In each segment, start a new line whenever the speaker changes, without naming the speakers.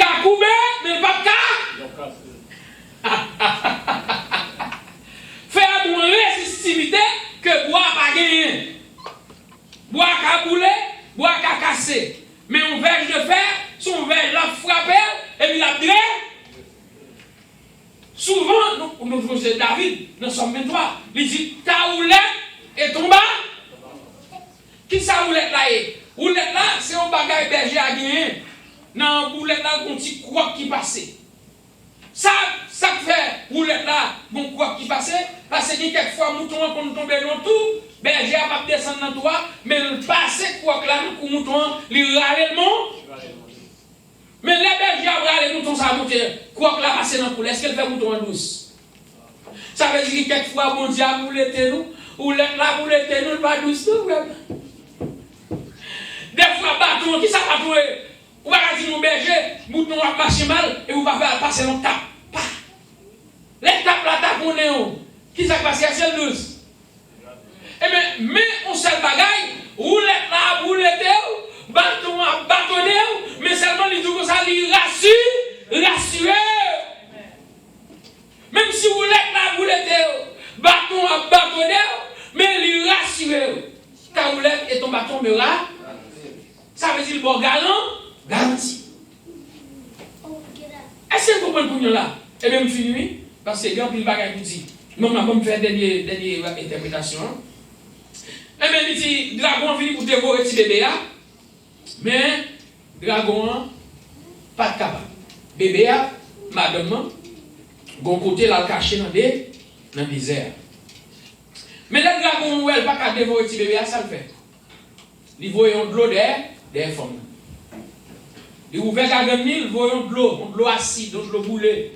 ka couper, mais pas ka. Faire une résistivité que bois pas gagner. Bois ka bouler, bois ka casser. Mais un verge de fer, son verge la frappe et puis la dresse. Souvent, nous faisons David, nous sommes 23. Il dit ta houlette et tomba. Qui ça houlette là est? Houlette là, c'est un bagage berger à gagner. Dans houlette là, un petit croix qui passait. Ça fait houlette là, bon croix qui passait. Parce que quelquefois, mouton qu'on tombe dans tout, berger a pas descendre dans toi, mais le passé croix là, le mouton, il râle le monde. Mais les bergers a râlé le mouton, ça a monté. Croix là, passer dans le poulet, est-ce qu'elle fait mouton en douce? Ça veut dire que quelquefois, bon diable, vous l'étez nous, ou là, vous l'étez nous, pas douce, tout. Des fois, bâton, qui ça bâton? Vous va dire mon berger, mouton va marcher mal, et vous va faire passer dans le tap. Les tapes là, tapent on est où? Qui ça passe? C'est le douce. Eh bien, mais on seul bagaille, roulette là, roulette, bâton à bâtonner, mais seulement les tout ça, il rassure. Même si roulette là, roulette, bâton à bâtonner, mais il rassure. Ta roulette et ton bâton me là. Ça veut dire bon galant, garanti. Est-ce que vous comprenez pour nous là? Et bien, je finis, parce que grand pile bagaille pour dire. Non, on va faire dernière interprétation. Eh bien, il dit, dragon vient pour dévorer petit bébé là, mais dragon pas capable. Bébé là, madame, bon côté là caché dans le désert. Mais le dragon, elle pas capable dévorer petit bébé là, ça le fait. Il voit de l'eau des femmes. Il ouvert la gamme, il voit de l'eau acide, de l'eau boulée.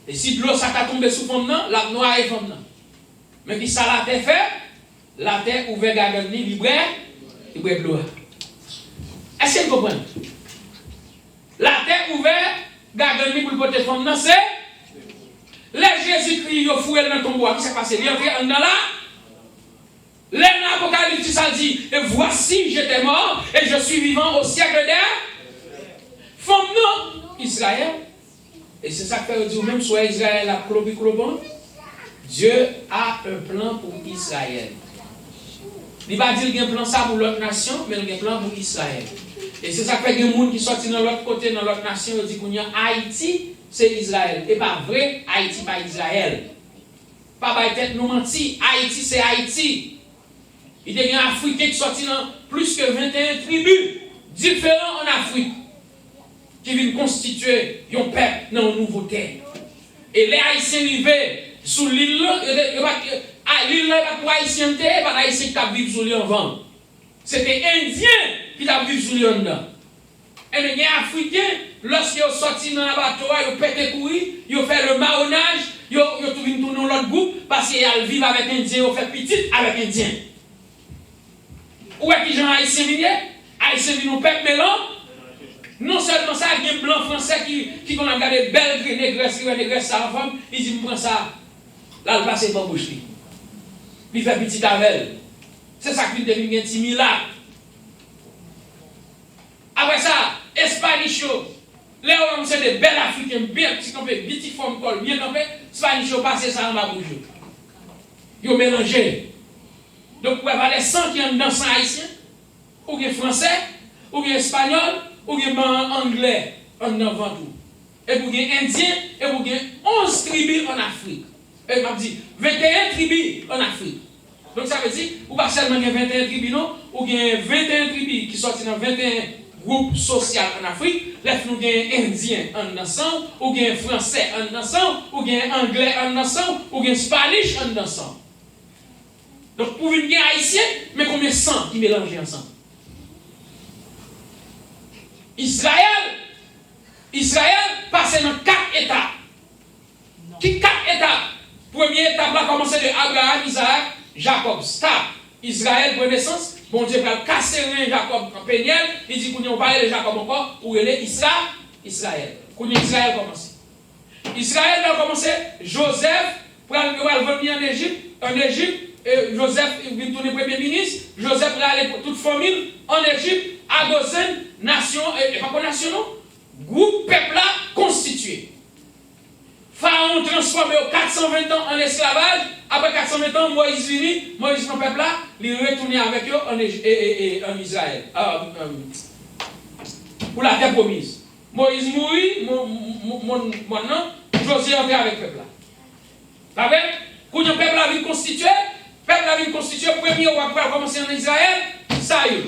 Et si de l'eau ça t'a tombé sous femme, la noire est femme. Mais qui ça la terre fait? La terre ouvert la gamme, il boit de l'eau. Est-ce que vous comprenez? La terre ouvert la gamme pour le porter femme, c'est les Jésus-Christ, il a fouillé dans ton bois. Qui s'est passé? Il est entré dans là. L'Apocalypse, ça dit, et voici, j'étais mort, et je suis vivant au siècle des femmes, non, Israël. Et c'est ça que fait dire, même soit Israël a clobon, Dieu a un plan pour Israël. Il va dire qu'il y a un plan ça pour l'autre nation, mais il y a un plan pour Israël. Et c'est ça que fait des gens qui sortent dans l'autre côté, dans l'autre nation, ils disent qu'il y a Haïti, c'est Israël. Et pas vrai, Haïti, pas Israël. Pas par tête nous mentir, Haïti, c'est Haïti. Il y a un Africain qui sortit dans plus que 21 tribus différents en Afrique qui viennent constituer un peuple dans une nouveau terre. Et les Haïtiens arrivés sous l'île, l'île n'est pas pour Haïtiens, pas Haïtiens qui vivent sur l'île en vent. C'était Indiens qui vivent sur l'île en dedans. Et les Africains, lorsqu'ils sont sortis dans la bateau, ils ont pété courir, ils ont fait le marronnage, ils ont tourné dans l'autre groupe parce qu'ils vivent avec Indiens, ils ont fait petit avec Indiens. Où est-ce que les gens haïtiens viennent? Haïtiens viennent au peuple mélange. Non seulement ça, il y a un blanc français qui a regardé belle négresse, qui a négresse ça en femme, il dit, prends ça, là, il passe par bouche. Il fait petit avec. C'est ça qui devient un petit miracle. Après ça, Espanicho, les hommes, c'est des belles Africains, bien petits campés, petites formes, bien campés, Espanicho passe ça dans ma bouche. Ils ont mélangé. Donc, vous avez les 100 qui sont dans le haïtien, ou bien français, ou bien espagnol, ou bien anglais, en avant tout. Et vous avez indien, et vous avez 11 tribus en Afrique. Et je dis 21 tribus en Afrique. Donc, ça veut dire, vous pas seulement 21 tribus, non, ou bien 21 tribus qui sortent dans 21 groupes sociaux en Afrique. Là, nous avons indien en ensemble, ou bien français en ensemble, ou bien anglais en ensemble, ou bien spanish en ensemble. Donc, pour une guerre haïtienne, mais combien de sang qui mélangent ensemble? Israël passe dans 4 étapes. Qui 4 étapes? Première étape, là, commencer de Abraham, Isaac, Jacob. Stop. Israël, première naissance. Bon Dieu va casser rien Jacob en péniel. Il dit qu'on va parler de Jacob encore. Où il est Israël. Qu'on Israël commence. Israël va commencer. Joseph, pour venir en Égypte. Joseph vient tourner premier ministre. Joseph va aller pour toute famille en Égypte, à Goshen, nation, et pas pour nation, non. Groupe peuple transformé 420 ans en esclavage. Après 420 ans, Moïse vini, Moïse, mon peuple là, il retourné avec eux en Israël. Pour la terre promise. Moïse mourit, mon nom, Josué entré avec le peuple là. Pas vrai? Quand le peuple a vu constitué, premier roi qui a commencé en Israël, Saül.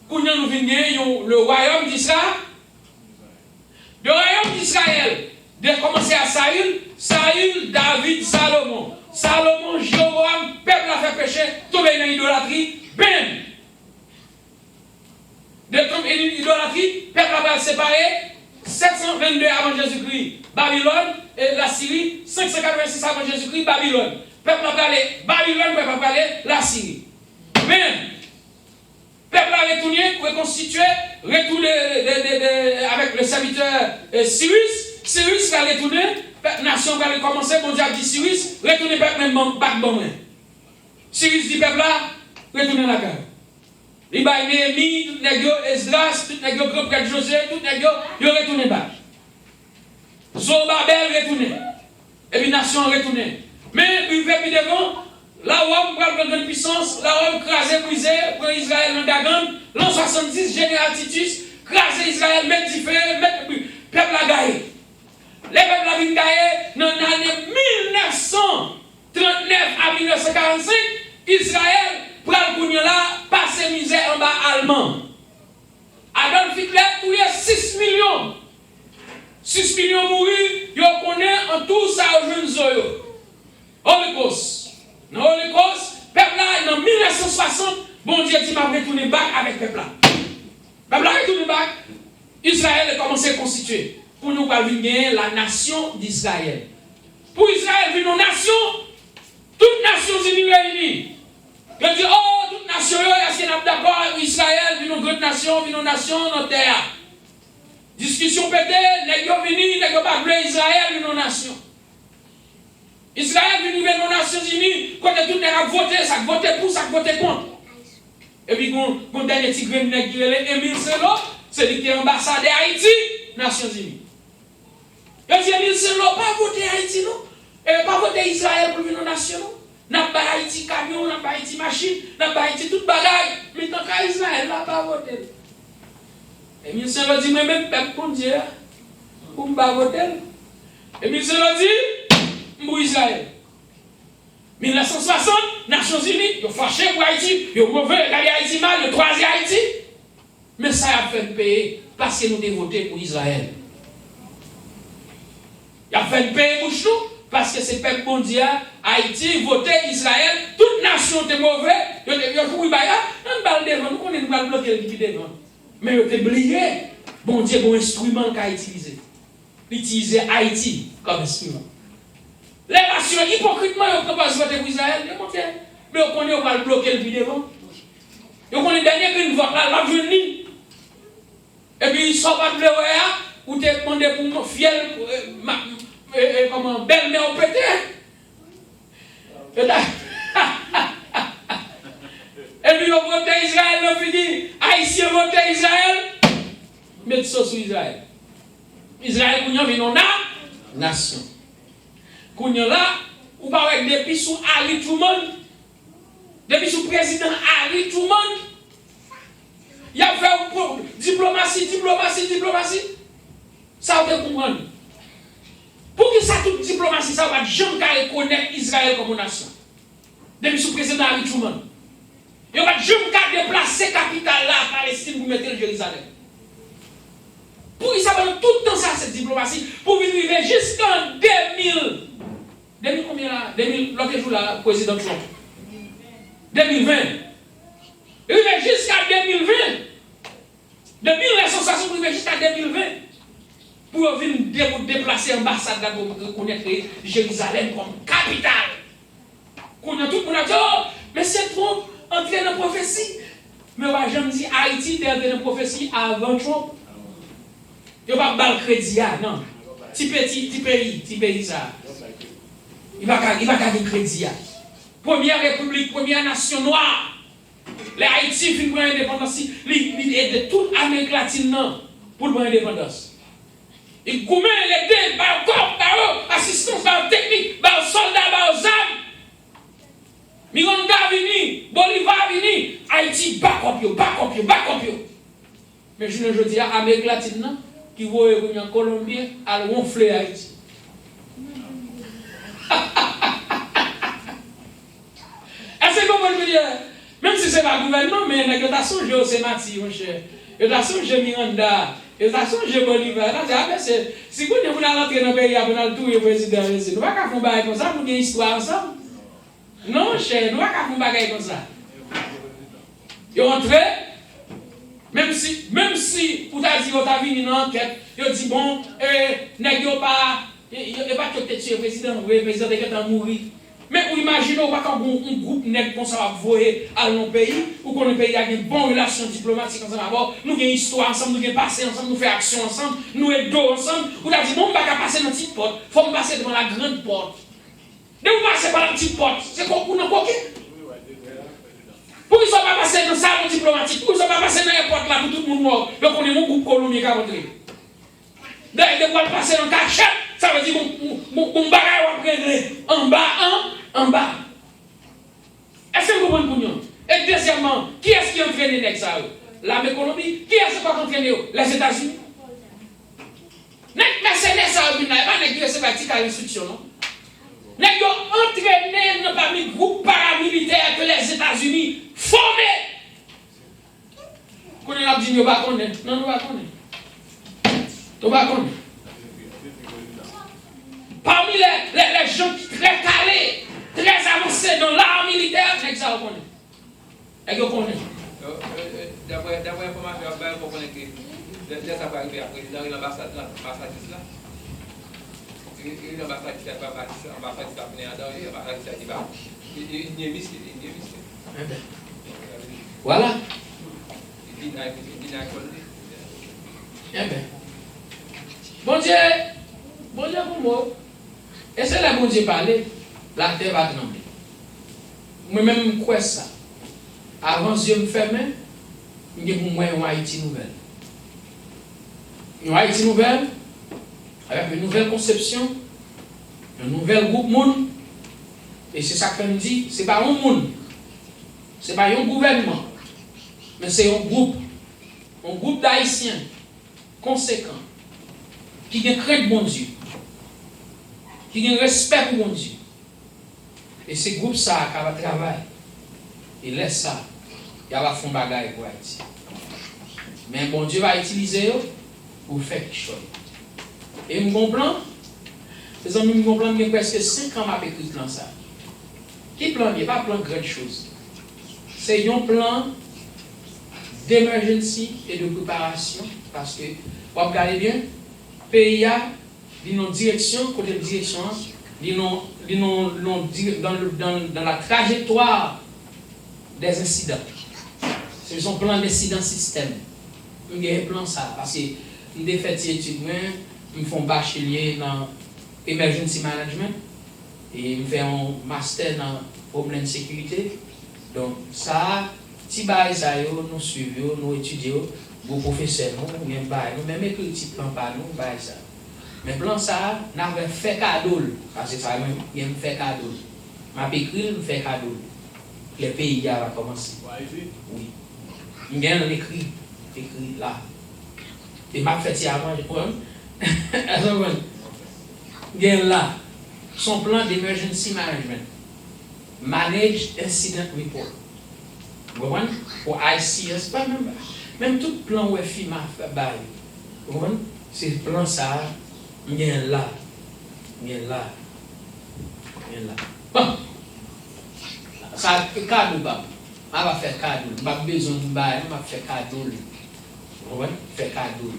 Quand nous venons le royaume d'Israël, le royaume d'Israël, de commencer à Saül, David, Salomon. Salomon, Jéroboam, peuple a fait pécher, tomber dans l'idolâtrie, bam! De tomber dans l'idolâtrie, peuple a séparé, 722 avant Jésus-Christ, Babylone et la Syrie, 586 avant Jésus-Christ, Babylone. Peuple a parlé Babylone, peuple a parlé la Syrie. Bam! Peuple a retourné, reconstitué, retourné avec le serviteur Cyrus. Cyrus va retourner, nation va recommencer, mon Dieu a dit Cyrus, retournez peuple même pas bon. Cyrus dit peuple là, retournez la carte. Il va Néhémie, tout les gars, Esdras, tout les gars, grand prêtre José, tout les gars, ils retournent pas. Zorobabel retourné. Et puis nation retourné. Mais il fait plus devant, la Rome prend une puissance, la Rome crasé, brisé, prend Israël dans Dagan, l'an 70, général Titus, crasé Israël, mettre du feu, mettre peuple à gagner. Les peuples à gagné dans l'année 1939 à 1945, Israël prend le là, passer misère en bas allemand. Adolf Hitler, tout y a 6 millions. 6 millions mourus, ils connaissent en tout ça aux jeunes zoyo. Holocauste. Dans l'Holocauste, peuple là, en 1960, bon Dieu dit m'a retourné back avec peuple là. Peuple là retourné back. Israël a commencé à constituer. Pour nous gagner la nation d'Israël. Pour Israël, une nation, toutes nations unies réunies. Je dis, oh, toutes nations, est-ce qu'on est d'accord, Israël, une grande nation, une nation, notre terre. Discussion pétée, les gens venus, les gens pas Israël, une nation. Israël venu aux Nations Unies, quand tout le monde a voté, ça a voté pour, ça a voté contre. Et puis, quand le dernier tigre qui est Émile Selo, c'est lui qui est ambassadeur d'Haïti, Nations Unies. Et puis, Émile Selo n'a pas voté Haïti, non? Et pas voté Israël pour venir aux nations, non? N'a pas Haïti camion, n'a pas Haïti machine, n'a pas Haïti toute bagaille. Mais tant qu'Israël n'a pas voté. Émile Selo dit, mais même peuple pour Dieu, pour ne pas voter. Émile Selo dit, pour Israël. 1960, Nations Unies, ils ont fâché pour Haïti, ils ont mauvais, regardé Haïti mal, ils ont croisé Haïti. Mais ça a fait payer parce que nous avons voté pour Israël. Il a fait payer pour nous parce que c'est le peuple mondial, Haïti, voté Israël, toute nation était mauvaise, ils ont dit, oui, bah, on va le devant, nous connaissons, nous allons bloquer le devant. Mais ils ont oublié, bon Dieu, bon instrument qu'il a utilisé. Il utilisait Haïti comme instrument. Les nations hypocritement ils ont pas voter pour Israël, mais on connaît, on va le bloquer le devant. Et on connaît dernier qu'une vote là, la journée. Et puis ils sont pas de l'eau ou t'es demandé pour mon fiel, comment, belle-mère au pété. Et puis on vote Israël, on finit, Haïtien vote Israël, mettez ça sur Israël. Israël, nous vient une nation. Quand là, ou pas avec depuis sous Harry Truman, depuis sous président Harry Truman, il a fait diplomatie. Ça vous comprendre. Pour que ça toute diplomatie, ça va jamais reconnaître Israël comme une nation. Depuis sous président Harry Truman. Il va jamais déplacer la capitale là, Palestine, pour mettre le Jérusalem. Pour que ça va tout le temps ça, cette diplomatie, pour vivre jusqu'en 2000 combien là? 2000, l'autre jour là, président Trump. 2020. Il va jusqu'à 2020. De 1960, il va jusqu'à 2020. Pour venir déplacer l'ambassade pour reconnaître Jérusalem comme capitale. Qu'on a tout le monde a dit, oh, mais c'est Trump entré dans la prophétie. Mais on va jamais dire Haïti est entré dans la prophétie avant Trump. Il ne va pas le crédit, non. Petit pays, ça. Il va pas gagner crédit. Première république, première nation noire. Les Haïti finissent pour l'indépendance. Ils aident toute l'Amérique latine pour l'indépendance. Il gourmet les par corps, par assistance, par technique, par soldat, par armes. Miranda vini, Bolivar vini, Haïti back up. Mais je ne dis à Amérique latine, qui voit en Colombie, à ronfler Haïti. Est-ce que vous pouvez dire, même si ce n'est pas le gouvernement, mais il y a songé au Sénati, mon cher. Il y a songé Miranda, il y a songé Bolivar. Si vous voulez rentrer dans le pays, vous allez tout le président. Nous ne pouvons pas faire un bagage comme ça, nous avons une histoire ensemble. Non, cher, nous ne pouvons pas faire un bagage comme ça. Ils rentrent, même si vous avez dit que vous avez une enquête, vous dit bon, n'est-ce pas que tu es président, le président est mort. Mais vous imaginez pas qu'un groupe n'est pas ça va voyer à nos pays, ou qu'on le pays a une bonne relation diplomatique ensemble d'abord, nous avons une histoire ensemble, nous avons passé ensemble, nous faisons action ensemble, nous aidons ensemble. Vous avez dit bon, on ne va pas passer dans la petite porte, il faut passer devant la grande porte. Dès que vous passez par la petite porte, c'est quoi pour nous coquer? Pour qu'ils ne soient pas passés dans le salon diplomatique, pour qu'ils ne soient pas passés dans la porte là pour tout le monde mort, donc on est mon groupe colombien qui a rentré. Dès que vous passez dans le cachet, ça veut dire mon bagage va prendre en bas. Est-ce que vous comprenez pour nous? Et deuxièmement, qui est-ce qui entraîne les nègres ça? L'armée Colombie? Qui est-ce qui entraîne les États-Unis? Mais c'est les ça, il n'y a pas de nègres qui à l'instruction, non? Les gens entraînés parmi le groupe paramilitaire que les États-Unis formés. Qu'on a dit, nous ne pas connaître. Non, nous ne pas connaître. Nous ne pas connaître. Parmi les gens très calés, très avancés dans l'art militaire, les gens connaissent. Les gens connaissent.
D'après l'information, vous connaissez que dès ça va arriver après, dans l'ambassade là. Il l'ambassade qui a pas parti, l'ambassade qui a venu à Danger, l'ambassade qui a dit bah, il n'y a mis.
Voilà.
Il dit à Colombie.
Eh bien. Bon Dieu pour moi. Et c'est là que bon Dieu parlait, la terre va trembler. Moi-même, je crois ça. Avant que je me ferme, je vais vous une Haïti nouvelle. Une Haïti nouvelle, avec une nouvelle conception, un nouvel groupe monde. Et c'est ça que je me dis, ce n'est pas un monde, ce n'est pas un gouvernement, mais c'est un groupe d'Haïtiens conséquents, qui a crainte de mon Dieu, qui a un respect pour mon Dieu. Et ce groupe ça qui va travailler, il laisse ça, il va faire un bagage pour Haïti. Mais bon Dieu va utiliser eux pour faire quelque chose. Et je comprends, les amis, je comprends que presque 5 ans m'a écrit plan ça. Qui plan? Il n'y a pas un plan de grande chose. C'est un plan d'émergence et de préparation, parce que, vous regardez bien, le pays a une direction, côté de direction, dans la trajectoire des incidents. C'est son plan d'incident système. Il y a un plan ça, parce que je fais des études, je fais un bachelier dans Emergency Management et je fais un master dans Homeland Security. Donc ça, si nous suivons, nous étudions, vos professeurs, nous même écrit petit plan par nous, ça. Mais plan ça, nous avons fait cadeau, parce que ça, il y a fait cadeau. Ma écrit, fait cadeau. Les pays va commencer. Oui. Il y a un écrit là. Et ma fait ça avant, je crois. Il y a là son plan d'emergency management. Managed Incident Report. Vous comprenez? Pour ICS, pas même tout plan où FIMA fait bail. Vous comprenez? C'est le plan ça. Il y a là. Bon. Ça fait cadeau, bah. On va faire cadeau. On va besoin de bail, on va faire cadeau. Vous comprenez? Faire cadeau.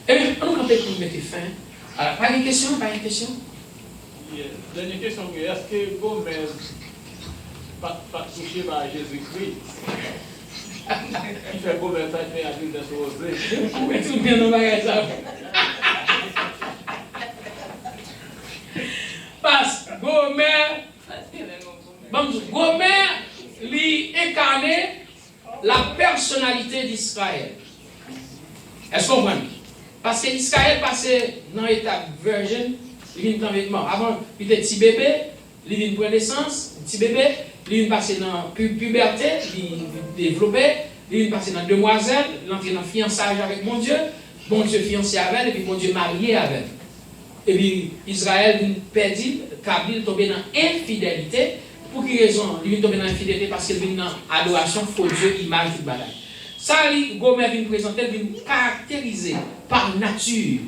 Et bien, on va mettre fin. Alors, pas une question?
Dernière question, est-ce que Gomez pas touché par Jésus-Christ? Il fait Gomez ça fait à l'huile de rosée.
Oui, tout bien dans le ça. Parce que Gomez lui incarnait la personnalité d'Israël. Est-ce qu'on voit? Parce que Israël passait dans l'étape virgin, il vient dans vêtement. Avant, il était petit bébé, il vient prendre naissance, petit bébé, il vient passer dans puberté, il développait, il vient passer dans demoiselle, il entre dans fiançage avec mon Dieu fiancé avec elle, et puis mon Dieu marié avec elle. Et puis Israël vient perdre, Kabil tombé dans infidélité. Pour quelle raison? Il vient tomber dans l'infidélité parce qu'il vient dans l'adoration faux Dieu, image du bataille. Ça, Gomer vient présenter, vient caractériser par nature,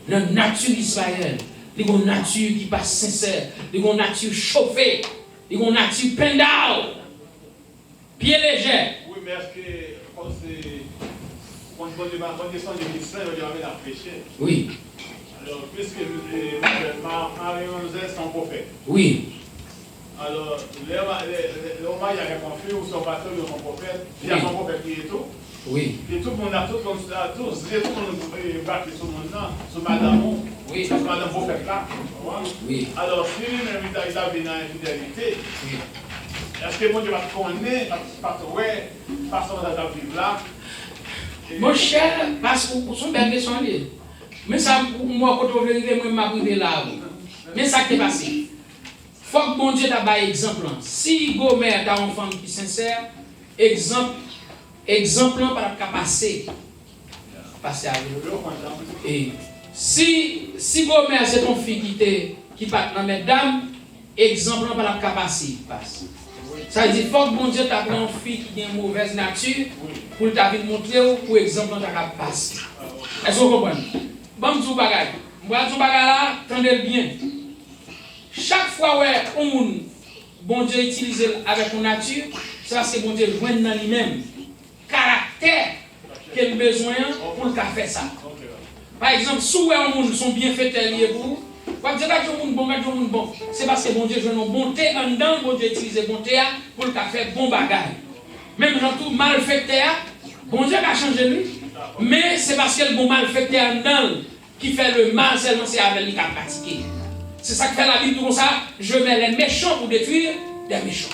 la nature d'Israël. Il y a une nature qui passe sincère, il y a une nature chauffée, il y a une nature pendale, pied léger.
Oui, mais est-ce que quand on descend de l'Israël, on dit à péché?
Oui.
Alors, puisque Marie-Joseph est son prophète.
Oui.
Alors, l'homme il y a conflit ou son pasteur de son prophète, il y a son prophète qui est tout.
Oui.
Et tout le monde a tout comme ça, tous, tout le monde battu sur mon nom, sur madame,
oui.
sur madame prophète là.
Oui.
Alors, si il a vu dans l'infidélité,
oui.
est-ce que mon Dieu va connaître, parce que, ouais, parce qu'on a vivre là?
Mon cher, parce que son bébé sont liés. Mais ça, moi, quand on veut arriver, moi, je m'arrive là. Mais ça qui est passé. Il faut que mon Dieu t'a donné exemple. Si Gomer a une femme qui est sincère, exemple par passer. Passer à vous. Et si Gomer c'est ton fille qui part dans mes dames, exemple par passer. Ça veut dire faut que mon Dieu t'a pris une fille qui a une mauvaise nature pour t'a montrer pour exemple t'a passer. Est-ce que vous comprenez? Bon, je vous bagaille. Moi, je vous bagaille là, tendez bien. Chaque fois ouais, bon Dieu utilise avec une nature, c'est parce que bon Dieu joint dans lui-même caractère qu'il a besoin pour le faire ça. Par exemple, si vous avez sont bienfaiteurs liés pour vous, vous dire que bon, c'est parce que bon Dieu joint une bonté en dedans, bon Dieu utilise bonté pour le faire bon bagage. Même dans tout malfaiteur, bon Dieu a changé lui, mais c'est parce que le bon malfaiteur en dedans qui fait le mal seulement c'est avec lui qui a pratiqué. C'est ça que fait la Bible comme ça. Je mets les méchants pour détruire des méchants.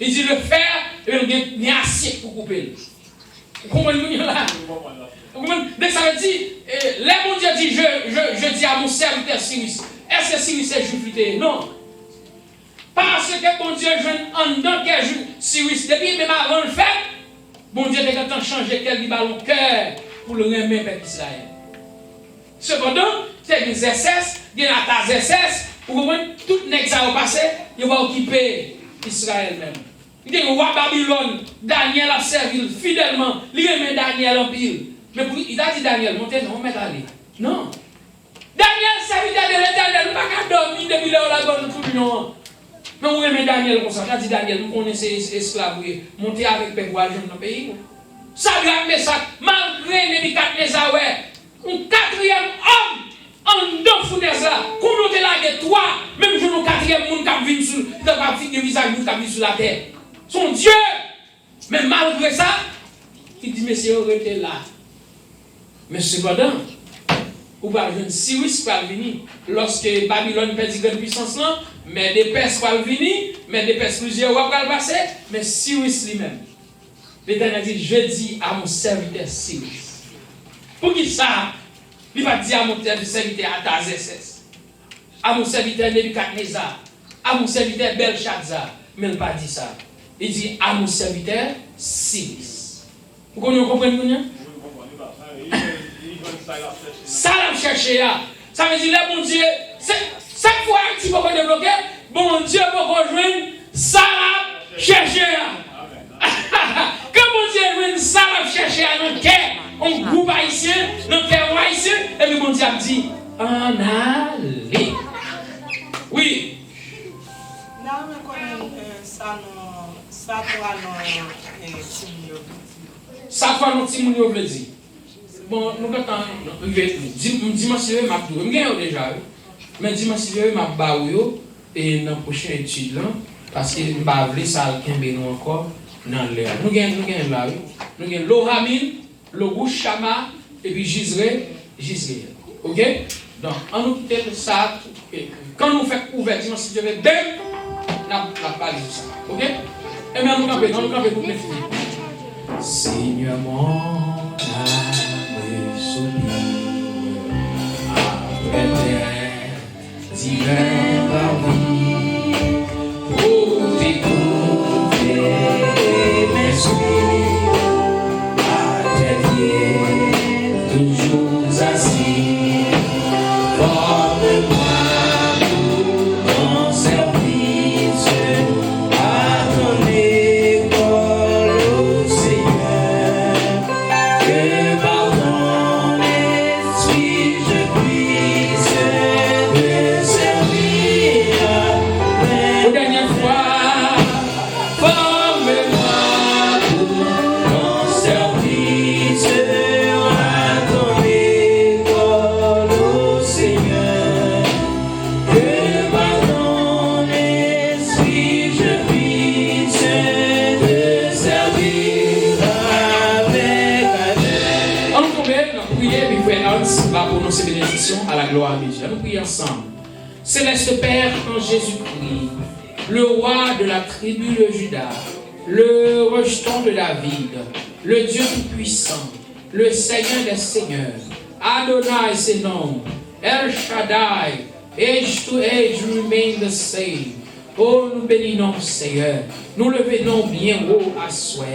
Il dit le fer, il y a assez pour couper. Vous comprenez là? Donc ça veut dire, les bon Dieu dit, je dis à mon serviteur Cyrus, est-ce que Cyrus est juif? Non. Parce que bon Dieu, je en dedans que Cyrus, depuis même avant le fait, bon Dieu a quand changé quel ballon cœur pour le remettre avec Israël. Cependant, c'est des SS, des attaques SS, vous comprenez, tout le nègre ça va passer, il va occuper Israël même. Il dit, roi Babylone, Daniel a servi fidèlement, il remet Daniel en pile. Mais il a dit Daniel, montez, non, mettez aller. Non. Daniel, serviteur de l'Éternel, il n'a pas qu'à dormir depuis la bonne tout le monde. Mais vous remet Daniel comme ça, il a dit Daniel, vous connaissez esclaves, montez avec Pégoal, dans le pays. Ça grave, mais ça, malgré Nebuchadnezzar, un quatrième homme en dedans Founesa, comment tu l'as de toi, même je ne quatrième monde qui vient sur le visage qui vient sur la terre. Son Dieu, mais malgré ça, il dit, monsieur, arrêtez là. Mais cependant, vous parlez de Cyrus va venir. Lorsque Babylone perdit une puissance, là, mais des Perses va venir, mais des Perses plusieurs va passer, mais Cyrus lui-même. L'Éternel dit, je dis à mon serviteur Cyrus. Pour qui ça? Il va dire à mon serviteur Atazesses, à mon serviteur Nebuchadnezzar, à mon serviteur Belshazzar, mais il n'a pas dit ça. Il dit à mon serviteur Cyrus. Vous comprenez? Ça l'a cherché là. Ça veut dire là, mon Dieu, chaque fois que tu peux débloquer, bon Dieu peut rejoindre, ça l'a cherché là. Quand mon Dieu rejoint, ça l'a cherché à notre cœur. On groupe haïtien, dans terre haïtien, et puis mon Dieu a dit, en allez. Oui.
Là, on connaît ça, toi,
ça, toi, notre Timounio veut dire. Bon, nous attendons, dimanche, je vais déjà, mais dimanche, je vais m'abaouer et dans la prochaine étude, parce que je ne vais pas ça encore dans l'air. Nous avons là, nous avons l'Oramine, le rouge Chama et puis Gisraël. Ok? Donc, on nous quitte ça. Quand nous faisons ouverture, si je vais bien, on n'a pas dit ça. Ok? Et bien, nous campons pour les filles. Seigneur mon âme est soumise. si bien parmi pour t'écouter mes soupirs à tes pieds, toujours assis. Forme-moi pour ton service à ton école, ô Seigneur, que par ton esprit je puisse te servir. Une dernière fois, forme-moi pour ton service à ton école, ô Seigneur, que par ton esprit je puisse te servir avec adresse. On nous tombe, nous prions, mais frère Hans va prononcer bénédiction à la gloire de Dieu. Nous prions ensemble. Céleste Père en Jésus-Christ, le roi de la tribu de Juda, le rejeton de David, le Dieu tout-puissant, le Seigneur des seigneurs, Adonai c'est nom, El Shaddai, age to age remain the same. Oh, nous bénissons Seigneur, nous le venons bien haut à soi.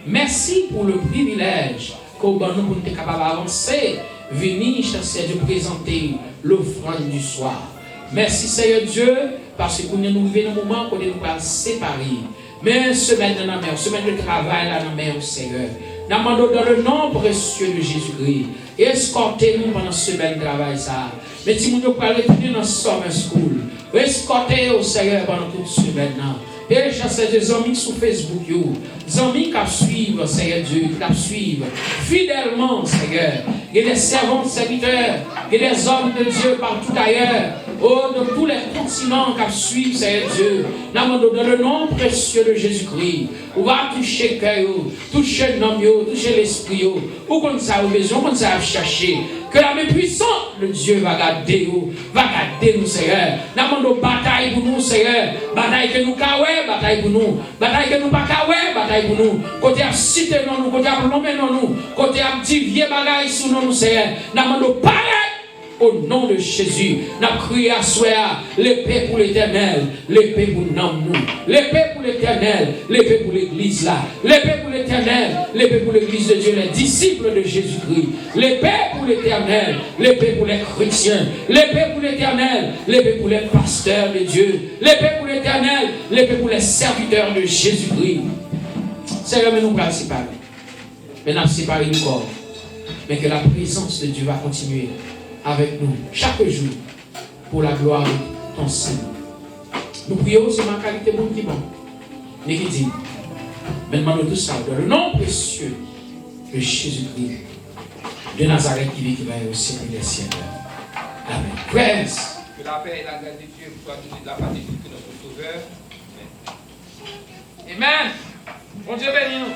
Merci pour le privilège qu'au bon nous pour être capable d'avancer, venir chercher Dieu présenter l'offrande du soir. Merci Seigneur Dieu, parce que nous vivons un moment où nous sommes séparés. Mais semaine dans la mer, semaine de travail dans la mer, Seigneur. Nous demandons dans le nom précieux de Jésus-Christ, escortez-nous pendant ce semaine de travail. Ça. Mais si nous pouvons retourner dans Summer School, escortez au Seigneur pendant toute semaine. Et chassez des amis sur Facebook, des amis qui suivent, Seigneur Dieu, qui suivent fidèlement, Seigneur. Il y a des servants, serviteurs, il y a des hommes de Dieu partout ailleurs, de tous les continents qui suivent, Seigneur Dieu. Nous demandons dans le nom précieux de Jésus-Christ, on va toucher le cœur, toucher l'homme, toucher l'esprit, ou comme ça, besoin, comme ça, chercher. Que la main puissante de Dieu va garder nous, Seigneur. Nous demandons bataille pour nous, Seigneur. Bataille que nous kawé, bataille pour nous. Bataille que nous pas kawé, bataille pour nous. Côté à citer nous, côté à nommer nous, côté à divier bagaille sur nous, Seigneur. Nous demandons pareil. Au nom de Jésus, nous crions à soi l'épée pour l'Éternel, l'épée pour nous, l'épée pour l'Éternel, l'épée pour l'Église là, l'épée pour l'Éternel, l'épée pour l'Église de Dieu, les disciples de Jésus-Christ, l'épée pour l'Éternel, l'épée pour les chrétiens, l'épée pour l'Éternel, l'épée pour les pasteurs de Dieu, l'épée pour l'Éternel, l'épée pour les serviteurs de Jésus-Christ. Seigneur, mais nous ne séparer, mais nous séparer du corps, mais que la présence de Dieu va continuer avec nous chaque jour pour la gloire de ton Saint. Nous prions aussi ma qualité bon qui bon. Mais qui dit, mais demandons tout ça dans le nom précieux de Jésus-Christ de Nazareth qui vit qui va au siècle des siècles. Amen. Praise.
Que la paix et la grâce de Dieu soient de la part de notre Sauveur. Amen. Bon Dieu bénis nous.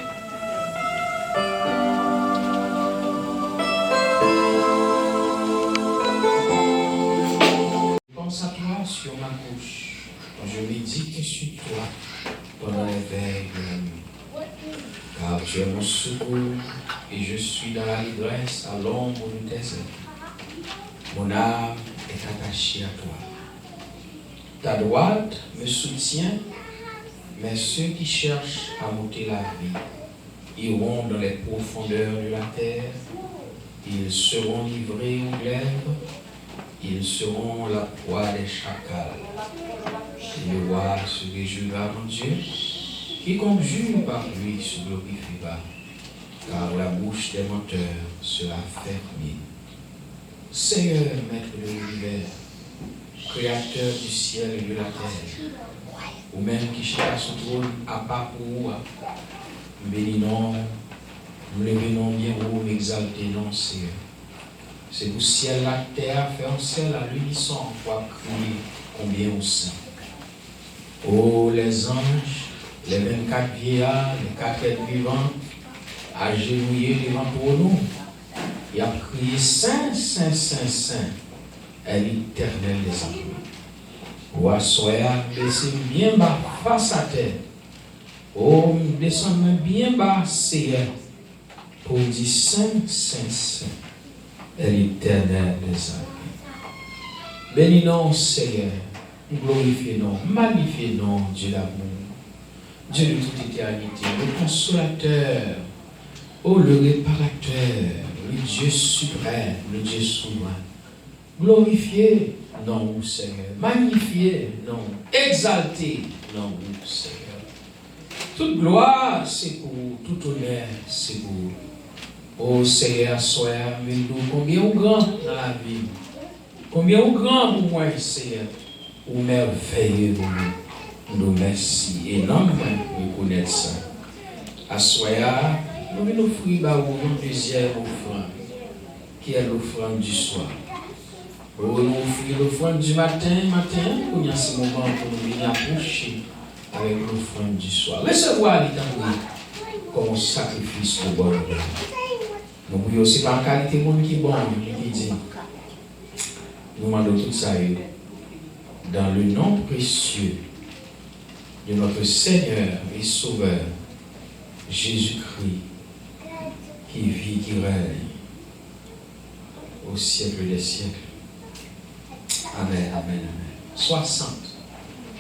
Pense à toi sur ma couche, quand je médite sur toi pendant les veilles de la nuit. Car tu es mon secours et je suis dans la ivresse à l'ombre de tes ailes. Mon âme est attachée à toi. Ta droite me soutient, mais ceux qui cherchent à m'ôter la vie iront dans les profondeurs de la terre, ils seront livrés aux glaives. Ils seront la proie des chacals. Et le roi se réjouira en Dieu. Quiconque jure par lui se glorifiera, car la bouche des menteurs sera fermée. Seigneur, maître de l'univers, créateur du ciel et de la terre, ou même qui cherche son trône à pas pour moi, bénissons, nous levons bien haut, exaltés, non, Seigneur. C'est pour ciel, la terre, fait un ciel à l'unisson pour crier combien au sein. Oh, les anges, les 24 vieillards, les 4 êtres vivants, agenouillés devant pour nous, et a crié Saint, Saint, Saint, Saint, est l'Éternel des armées. Roi, soyez baissez bien bas face à terre. Oh, descendez bien bas, Seigneur, pour dire Saint, Saint, Saint. est l'Éternel des armées. Bénis-nous, Seigneur. Glorifiez-nous, magnifiez-nous, Dieu d'amour, Dieu de toute éternité, le consolateur, oh le réparateur, le Dieu suprême, le Dieu souverain. Glorifiez, non, Seigneur. Magnifiez, non. Exaltez, non, Seigneur. Toute gloire, c'est pour vous. Tout honneur, c'est pour vous. Oh Seigneur, sois avec nous. Combien au grand dans la vie. Combien au grand pour moi, Seigneur. Ou merveilleux pour nous. Nous merci. Et non, reconnaître ça. À soir, nous venons offrir une deuxième offrande, qui est l'offrande du soir. Nous offrir l'offrande du matin, il y a ce moment pour nous venir approcher avec l'offrande du soir. Recevoir l'état comme sacrifice au bon. Nous voulons aussi par qualité de monde qui est bon, qui dit. Nous demandons tout ça dans le nom précieux de notre Seigneur et Sauveur, Jésus-Christ, qui vit, qui règne au siècle des siècles. Amen, amen, amen.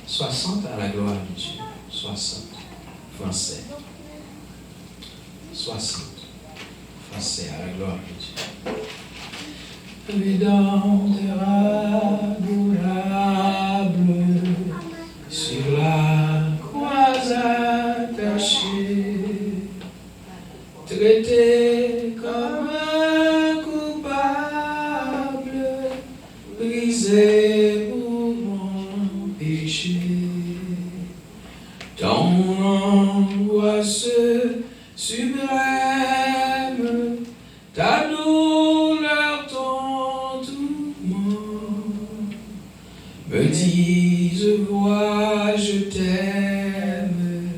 60 à la gloire de Dieu. 60 français. 60 français à la gloire de Dieu. Rédempteur adorable, sur la croix attachée, traité comme un coupable, brisé pour mon péché. Ton angoisse suprême, ta douleur, ton tourment, me disent, vois, je t'aime,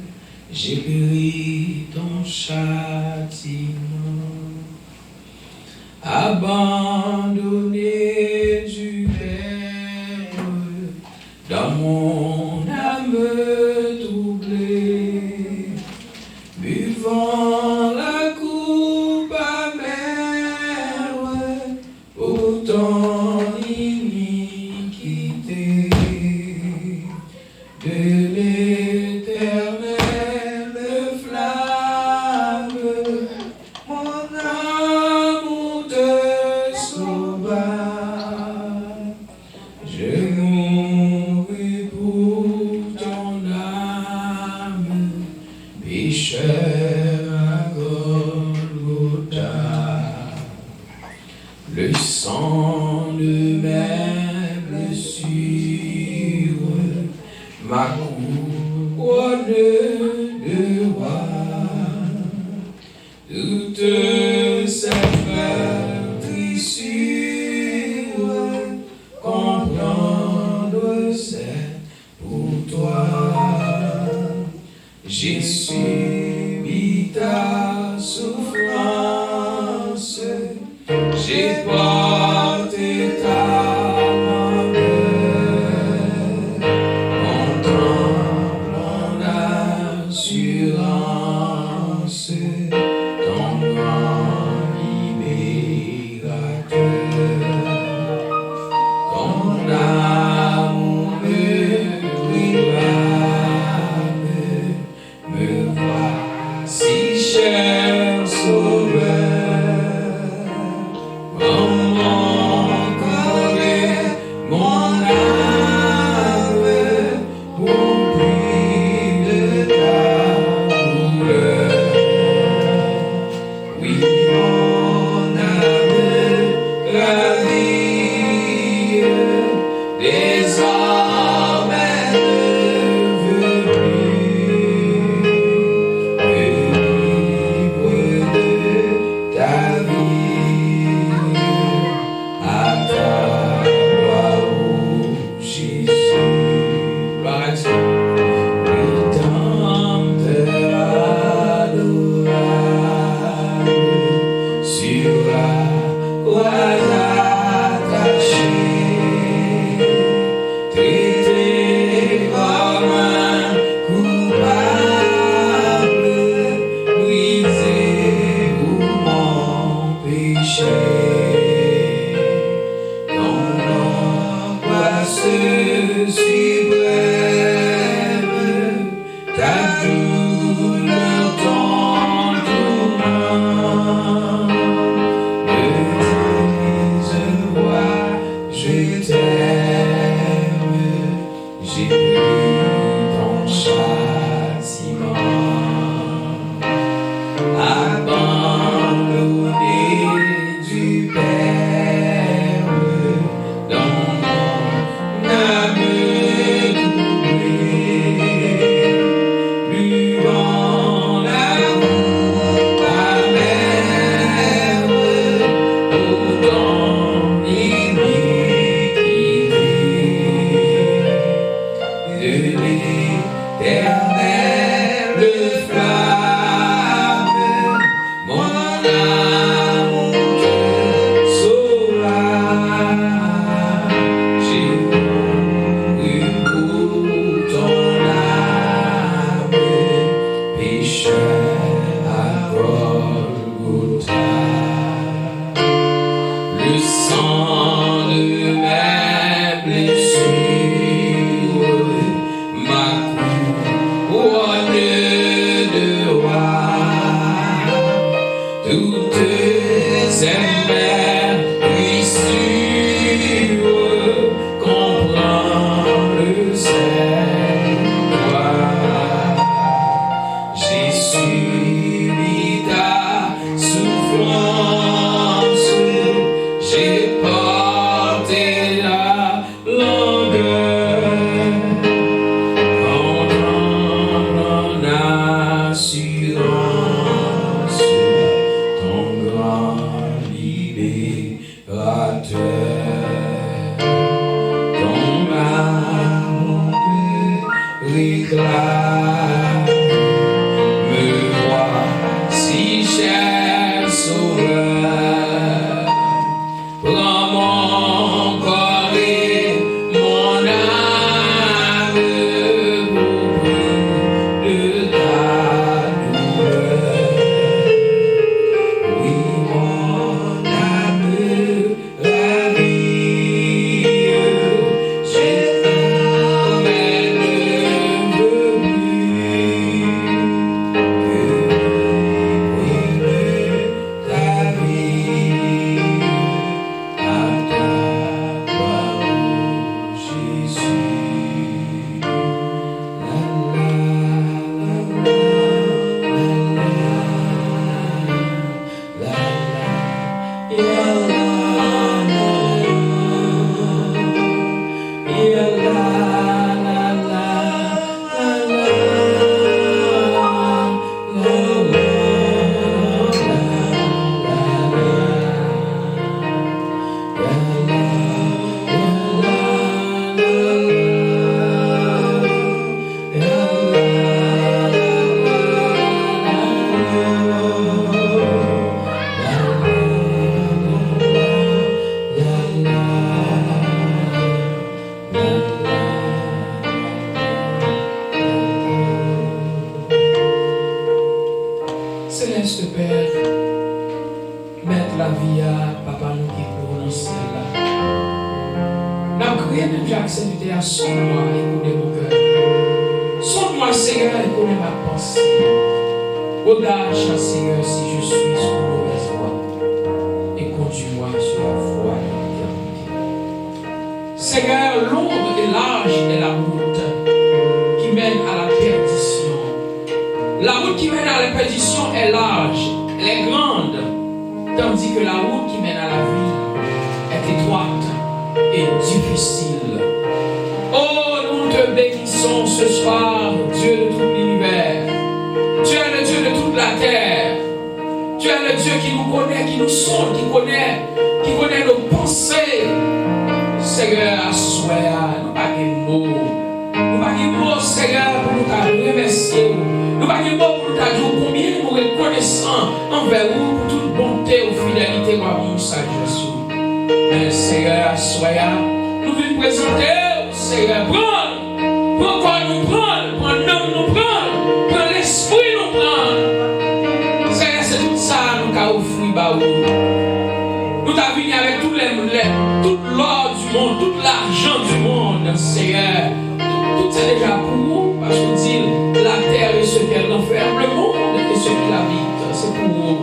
j'ai péri ton châtiment. Abandonné du Père, dans mon âme troublée, buvant la coupe amère pour ton iniquité, de l'éternelle flamme, mon amour te sauva. Je mourrai pour ton âme, pécheur à Golgotha. Le sang de mes blessures, ma couronne de roi, toute cette meurtrissure, comprendre c'est pour toi. J'ai subi ta souffrance, j'ai porté ta malheur, montrant mon assurance, ton grand libérateur, ton amour me brûle, me voit si cher. Céleste Père, mettre la vie à papa nous qui est dans le ciel là. N'a crié même j'accepte à sonde-moi et connaît mon cœur. Sonde-moi Seigneur et connaît ma pensée. Regarde Seigneur si je suis sur une mauvaise voie et conduis-moi sur la voie de l'éternité. Seigneur, longue et large est la route qui mène à la perdition. La route qui mène à la perdition est large, elle est grande, tandis que la route qui mène à la vie est étroite et difficile. Oh, nous te bénissons ce soir, Dieu de tout l'univers. Tu es le Dieu de toute la terre. Tu es le Dieu qui nous connaît, qui nous sonde, qui connaît nos pensées. Seigneur, assois, nous pas de mots. Nous pas de mots, Seigneur, pour nous remercier. Nous pas de mots pour nous dire combien nous reconnaissons envers vous pour toute bonté ou fidélité ou amour, sagesse. Mais Seigneur, assois, nous venons présenter, Seigneur, prends quoi nous prendre, prends l'homme nous prendre, prends l'esprit nous prendre. Seigneur, c'est tout ça nous avons offert. Nous avons venu avec tout l'or du monde, tout l'argent du monde, Seigneur. Tout c'est déjà pour nous, parce qu'on dit la terre et ce qu'elle enferme, le monde et ce qui l'habite, c'est pour nous.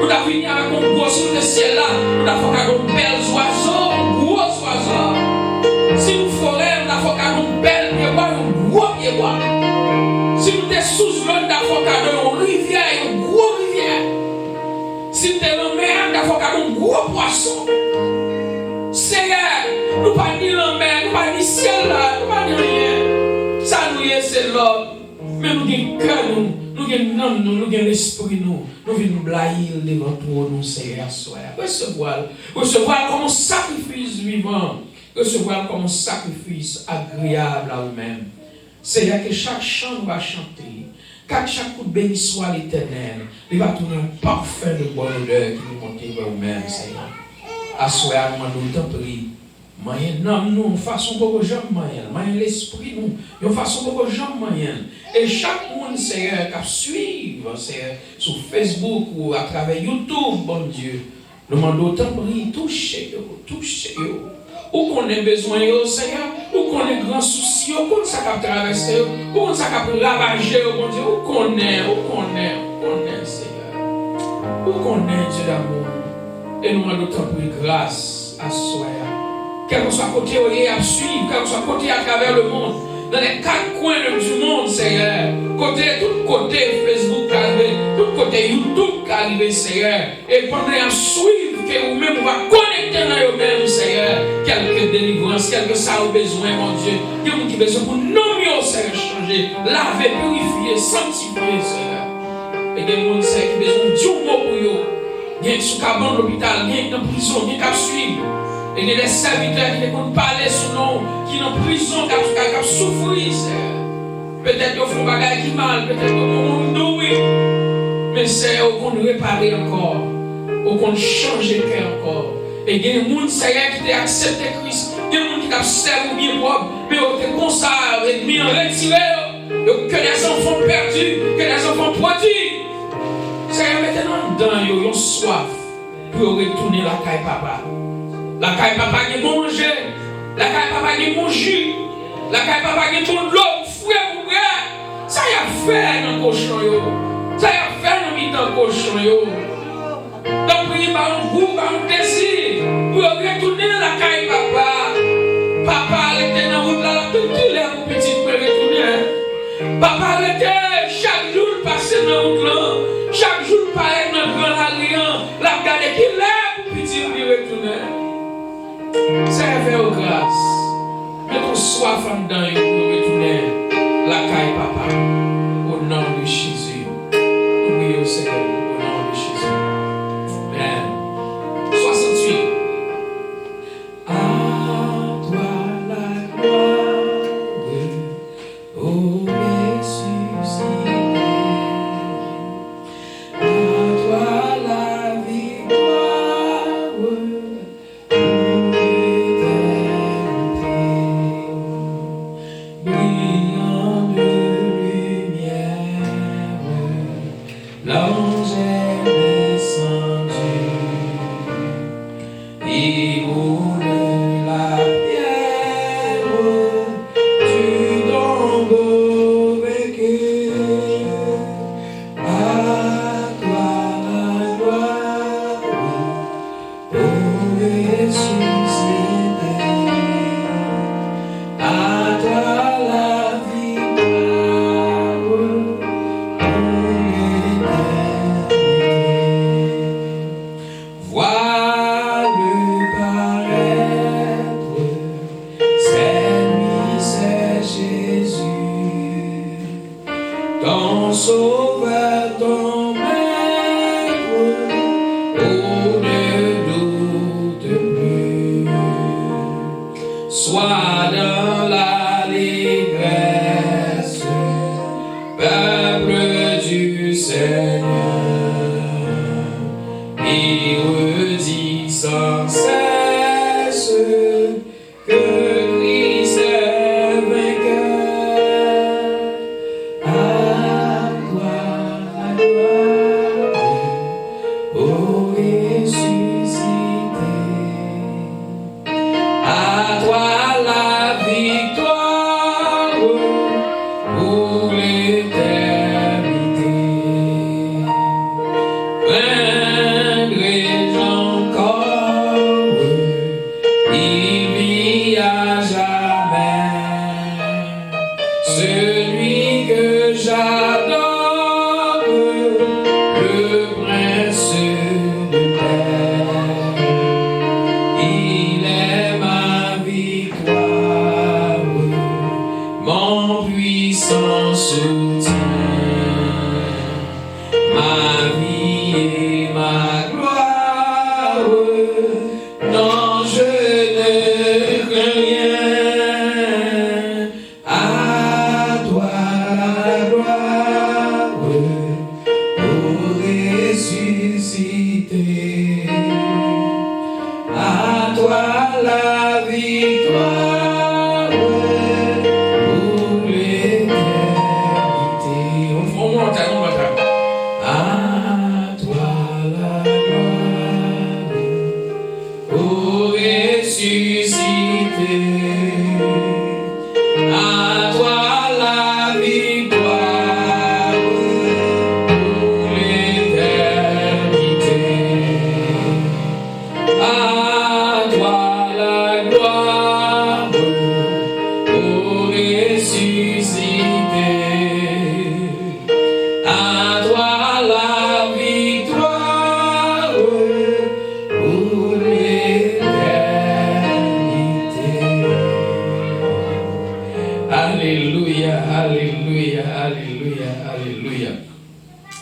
Nous avons venu avec un gros sur le ciel là, nous avons fait un bel oiseau, un gros oiseau. Si nous forêts, nous avons fait un bel pied-bois, un gros pied-bois. Si nous sommes sous l'eau, nous avons fait une rivière, une grosse rivière. Si nous sommes dans la mer, nous avons fait un gros poisson. Seigneur, nous ne pas ni la mer, nous pas ni ciel là, nous pas ni rien. Ça nous y est, c'est l'homme. Mais nous avons cœur, nous avons l'âme, nous avons l'esprit, nous venons nous blayer devant toi, nous, Seigneur, recevoir comme un sacrifice vivant, recevoir comme un sacrifice agréable à nous-mêmes. Seigneur, que chaque chant va chanter, chaque coup de béni soit l'Éternel, il va tourner un parfum de bonne odeur qui nous monte vers nous-mêmes, Seigneur. Assoyez nous t'en prie. Moyen nous façon beaucoup de gens moyen l'esprit nous façon beaucoup de gens moyen et chaque monde Seigneur qui suivre sur Facebook ou à travers YouTube, bon Dieu, Nous demandons autant de toucher, Ou qu'on ait besoin, Seigneur, ou qu'on ait grand souci, ou qu'on s'est traversé, ou qu'on s'est ravagé, ou qu'on est, Seigneur. Ou qu'on est Dieu d'amour. Et nous demandons autant de grâce à soi. Quel que soit côté où il y a à suivre, quel que soit côté à travers le monde, dans les quatre coins du monde, Seigneur. Tout côté Facebook arrivé, tout côté YouTube arrivé, Seigneur. Et pendant à suivre, que vous-même vous va connecter dans vous-même, Seigneur. Quelques délivrances, quelques ça au besoin, mon Dieu. Il y a qui besoin pour nommer, Seigneur, changer, laver, purifier, sanctifier, Seigneur. Et il y a des gens qui ont besoin de mot pour eux. Il y a des gens qui sont dans l'hôpital, il y a des gens dans la prison, il y a des gens qui suivent. Et il y a des serviteurs qui ne parler sur nous, qui sont en prison, qui ont souffert, Seigneur. Peut-être qu'ils font des bagages qui mal, peut-être qu'ils font doué. Mais Seigneur, qu'on nous réparer encore, qu'on change le cœur encore. Et il y a des gens, Seigneur, qui ont accepté Christ. Il y a des gens qui ont servi bien propre, mais ils ont été consacrés, mis en retiré. Que les enfants perdus, que les enfants produits. Seigneur, maintenant, dans ils ont soif pour retourner la caille papa. La caille papa qui mange, la caille papa qui mange, la caille papa qui tourne l'eau, fouet pour vrai. Ça y a fait dans le cochon, ça y a fait dans le cochon. Donc, il y a un goût, un désir pour retourner la caille papa. Papa était dans la route là, tout les petits pour retourner. Papa était chaque jour passé dans la route là, chaque jour passé dans le grand alliance, la regarder qui lève pour petit pour retourner. Servez aux grâces. Mettons soif en dedans et pour retourner la caille papa. Au nom de Jésus. Oui, au Seigneur, au nom de Jésus. Amen. 68. À toi la gloire, ô ressuscité. À toi la victoire. L'ange est descendu, il roule la pierre du tombeau vécu. À toi la gloire, ô ressuscité. À toi la victoire. Ton sauveur, ton maître, oh ne doute plus. Sois dans l'allégresse, peuple du Seigneur. Il redit sans cesse que Christ est vainqueur. Ô ressuscité, à toi la victoire pour l'éternité. Vainquerai-je encore, il vit à jamais, celui que j'adore. Il est ma victoire, mon puissant soutien, ma vie et ma gloire. Non, je ne crains rien. À toi la gloire, ô ressuscité. À toi la victoire pour l'éternité. On monte. À toi la gloire, ressuscité. À toi la victoire pour l'éternité. À toi la gloire pour ressusciter. À toi la victoire pour l'éternité. Alléluia, alléluia, alléluia, alléluia.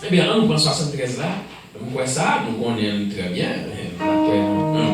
Eh bien, là, nous prenons 73 là. Vous voyez ça, nous connaissons très bien. Après, on a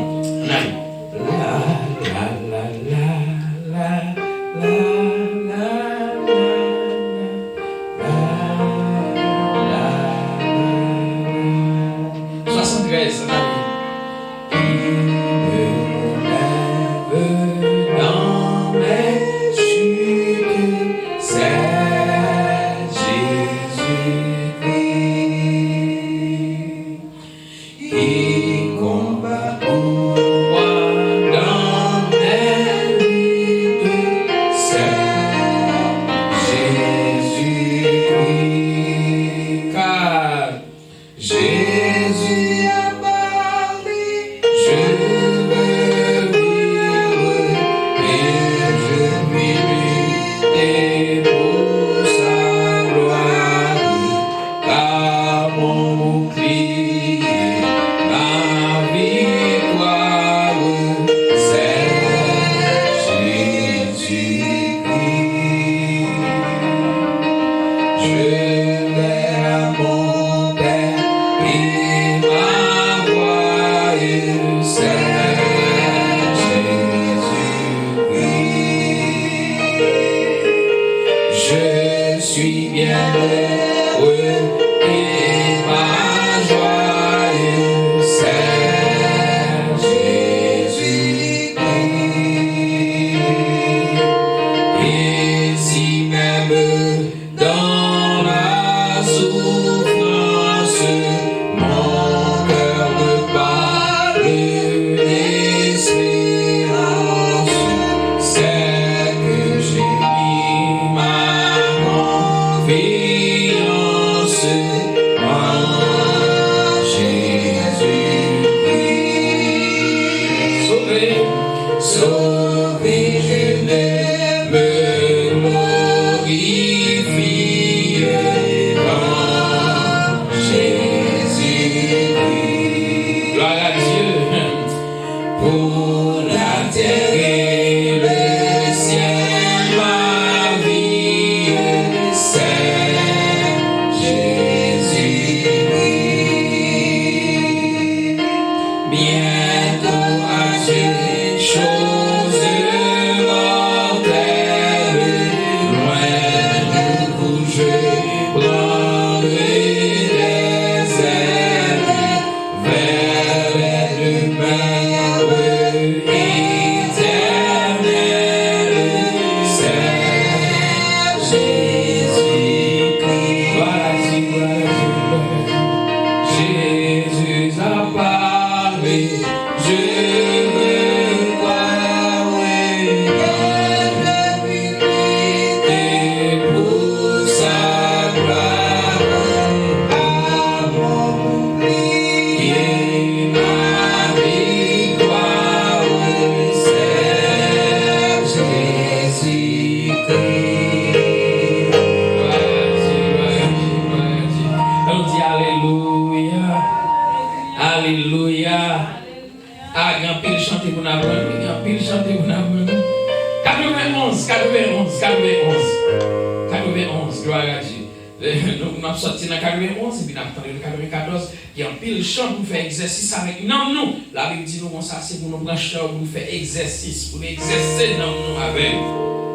pour faire exercice, pour exercer dans nous avec.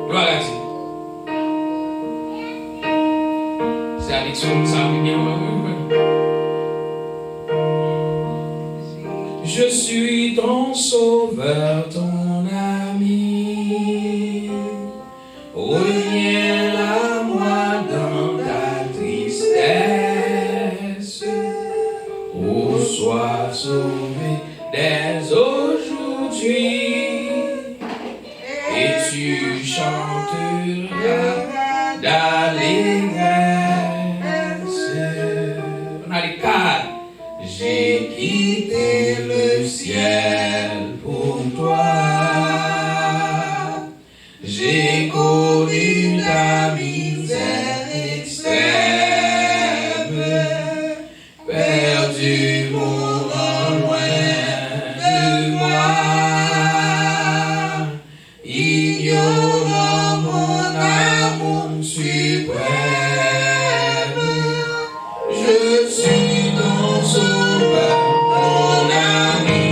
Gloire à Dieu. C'est avec ça que ça va bien. Je suis ton sauveur, ton ami. Reviens à moi dans ta tristesse. Oh, sois sauvé dès aujourd'hui. et tu chanteras d'allégresse. On a les quatre. J'ai quitté le ciel pour toi. J'ai connu ta misère extrême, perdu mourant loin de moi, ignorant mon amour suprême. Je suis ton sauveur, ton ami.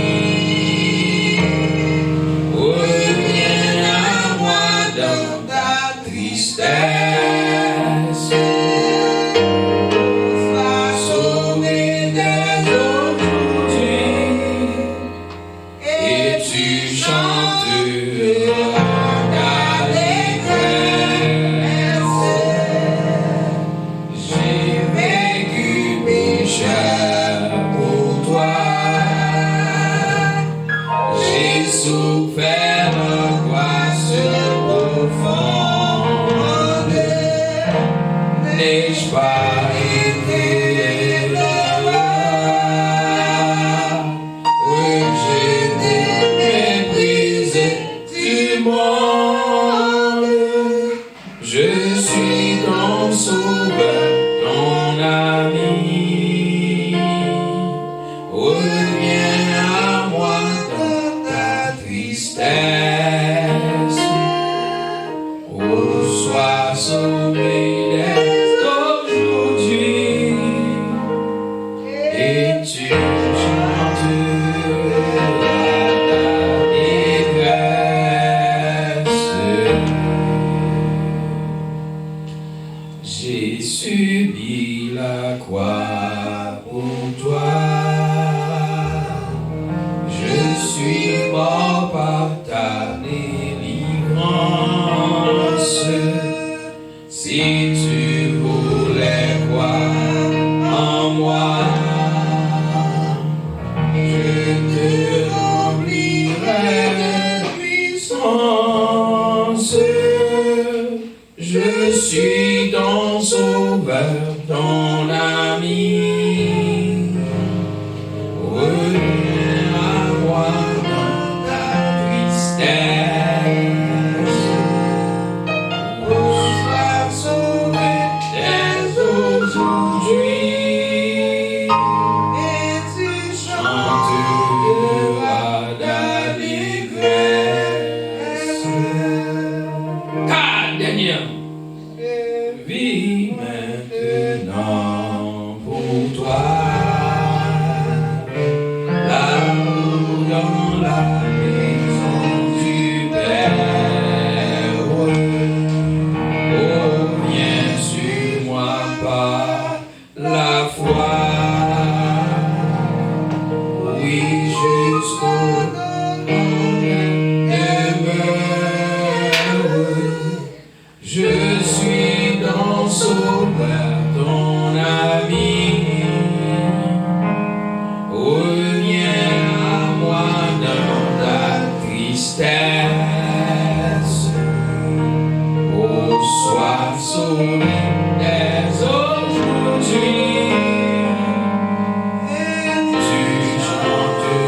Reviens à moi dans ta tristesse. Sois sauvé dès aujourd'hui et tu chanteras d'allégresse. J'ai vécu pécheur pour toi. J'ai souffert l'angoisse profonde. N'ai-je pas été rejeté, méprisé du monde? Je suis ton sauveur, ton ami. Reviens à moi dans ta tristesse. Oh, sois sauvé dès aujourd'hui et tu chanteras d'allégresse. J'ai subi la croix pour toi. Je suis mort par ta délivrance. Si tu voulais croire en moi, je te remplirai de puissance. Je suis ton sauveur, ton ami. Reviens à moi dans ta tristesse. Oh, sois sauvé dès aujourd'hui et tu chanteras d'allégresse. Quatre dernières. Vis maintenant pour toi. Là-haut dans la maison du Père. Oh, viens sur moi par la foi. Oui, jusqu'au demeure. Je suis ton sauveur, ton ami. Reviens à moi dans ta tristesse. Oh, sois sauvé dès aujourd'hui. Tu chanteras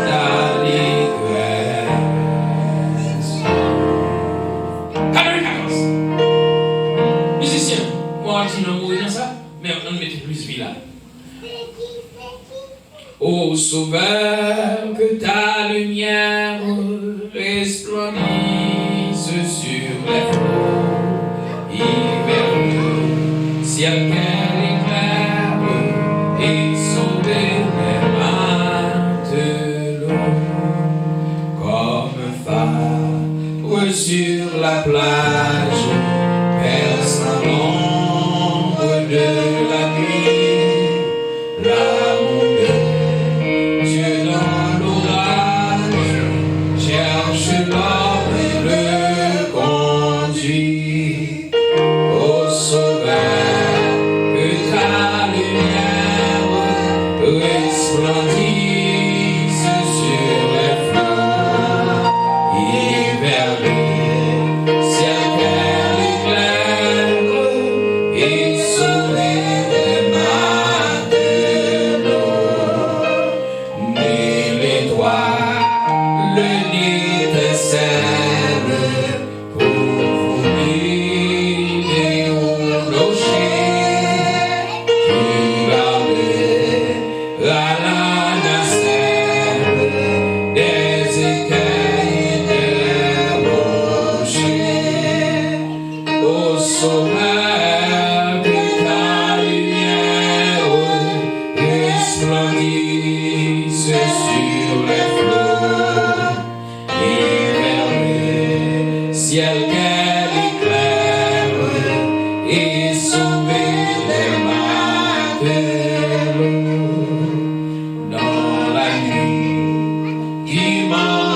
d'allégresse. Musicien, moi je dis non mourir dans ça, mais on met plus vie là. Ô Sauveur, que ta lumière resplendisse sur les flots hivernaux, ciel qu'elle éclaire et sauver les matelots, comme un phare sur la plage, perçant l'ombre de la nuit, l'amour de Dieu dans l'orage, cherche l'homme et le conduit. Ô Sauveur, que ta lumière resplendisse sur les flots
Merci.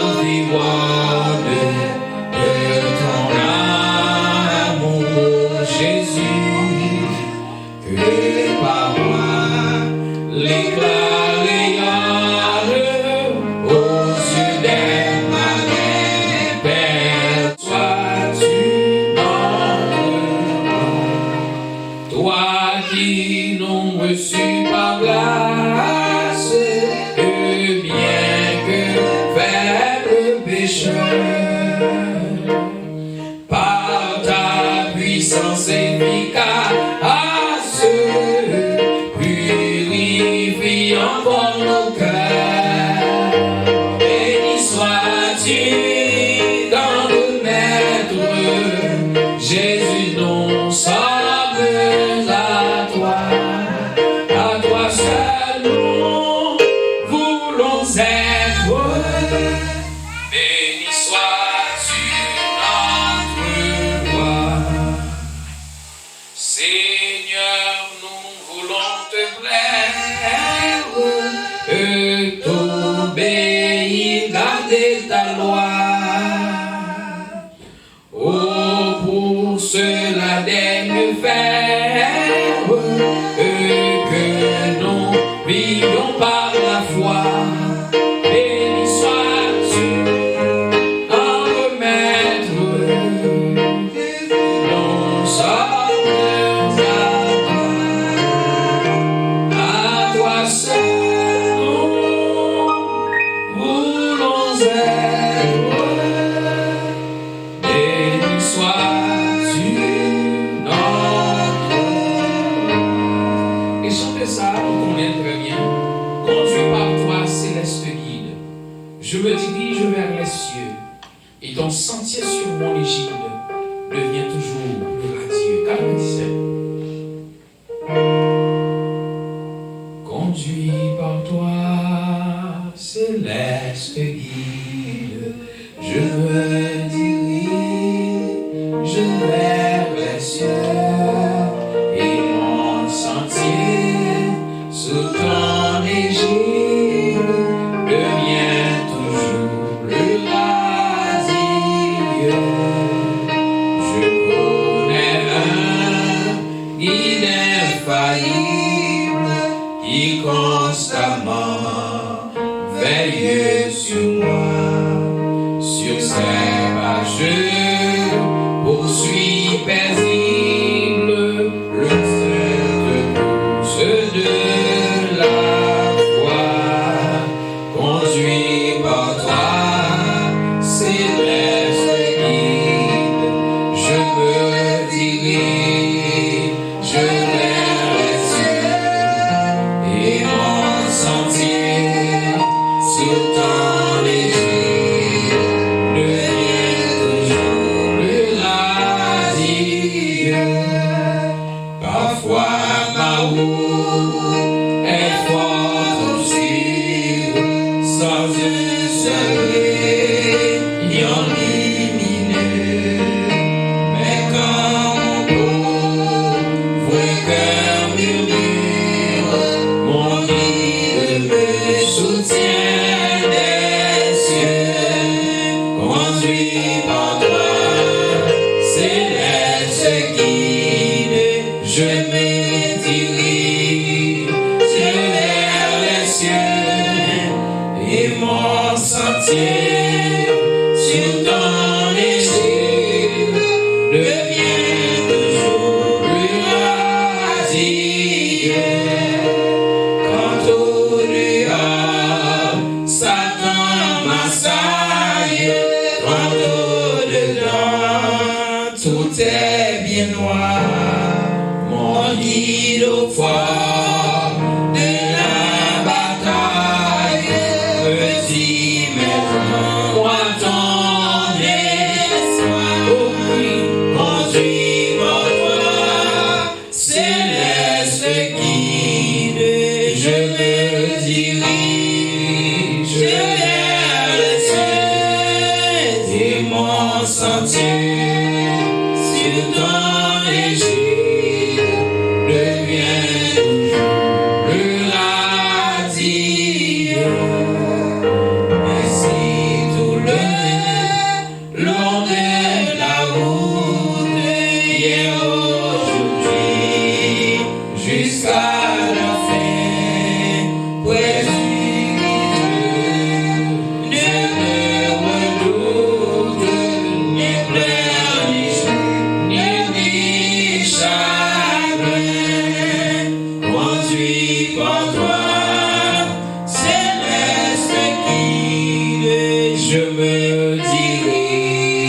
dirige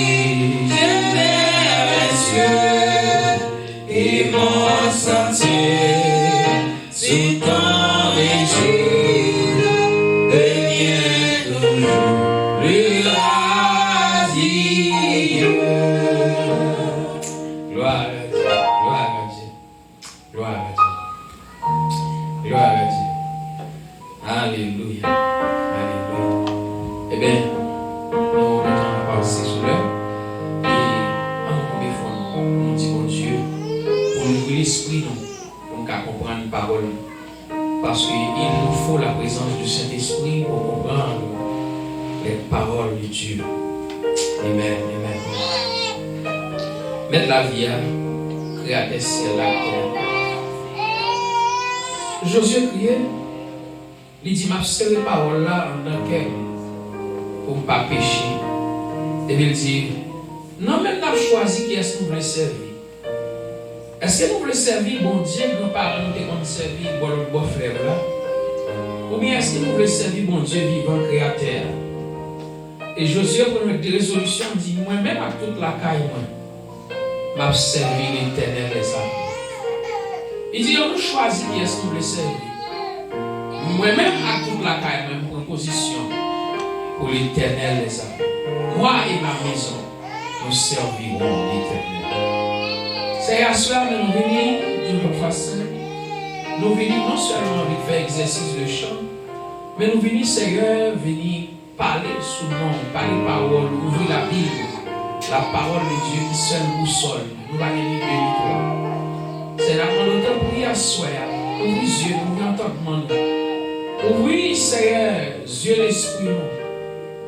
vers les cieux et mon sentier sous ton régime devient toujours plus radieux. Gloire à Dieu, gloire à Dieu, gloire à Dieu, gloire à Dieu. Alléluia, alléluia. Eh bien, nous mettons la pensée sur l'heure et à nous combien de fois nous disons bon Dieu pour nous ouvrir l'esprit nous, pour nous comprendre la parole. Parce qu'il nous faut la présence du Saint-Esprit pour comprendre les paroles de Dieu. Amen, amen. Mettre la vie à créer des ciels la terre. Josué criait, il dit, m'a fait les paroles là en tant que pour ne pas pécher. Et il dit, non, mais nous avons choisi qui est-ce que nous voulons servir. Est-ce que nous voulons servir bon Dieu, nos parents qui ont servi bon frère là? Ou bien est-ce que nous voulons servir bon Dieu vivant, créateur? Et Josué prend une résolution, dit, moi-même à toute la caille, m'a servi l'Éternel les âmes. Il dit, on nous choisit qui est-ce que nous voulons servir. Moi-même à toute la caille, même pour une position pour l'Éternel les âmes. Moi et ma maison, nous servirons l'Éternel. C'est à cela que nous venons d'une façon. Nous venons non seulement avec faire exercice de chant, mais nous venons, Seigneur, venir parler sous nom, parler parole, ouvrir la Bible, la parole de Dieu qui seul boussole. Nous allons venir de l'Étoile. C'est là qu'on entend prier à soi, ouvrir les yeux, ouvrir l'entendement. Ouvrir, Seigneur, Dieu l'esprit.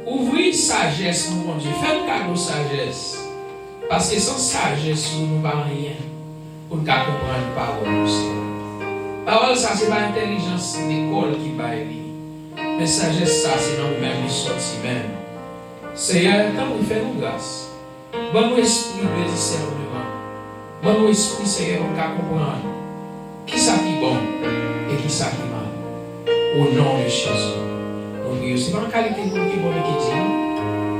Ouvrir sagesse, mon Dieu. Fais le cadeau de sagesse. Parce que sans sagesse, nous ne parlons rien pour nous comprendre la parole. La parole, ça, ce n'est pas l'intelligence de l'école qui va aller. Mais sagesse, ça, c'est dans nous-mêmes, nous sortis même. Seigneur, quand nous faisons grâce, bon nous esprit de discernement, bon nous esprit, Seigneur, pour nous comprendre qui ça qui est bon et qui ça qui est mal. Au nom de Jésus. Donc, ce n'est pas en qualité de qui est bon et qui dit,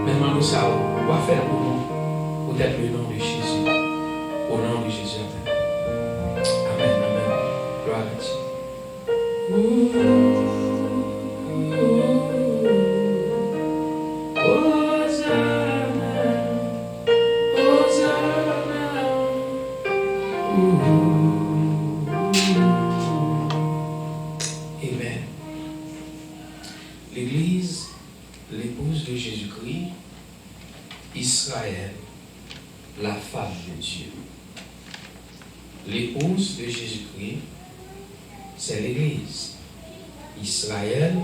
mais nous savons, on va faire pour nous. Peut-être le nom de Jésus. Au nom de Jésus. Amen, amen. Gloire à Dieu. Amen. L'Église, l'épouse de Jésus-Christ, Israël, la femme de Dieu. L'épouse de Jésus-Christ, c'est l'Église. Israël,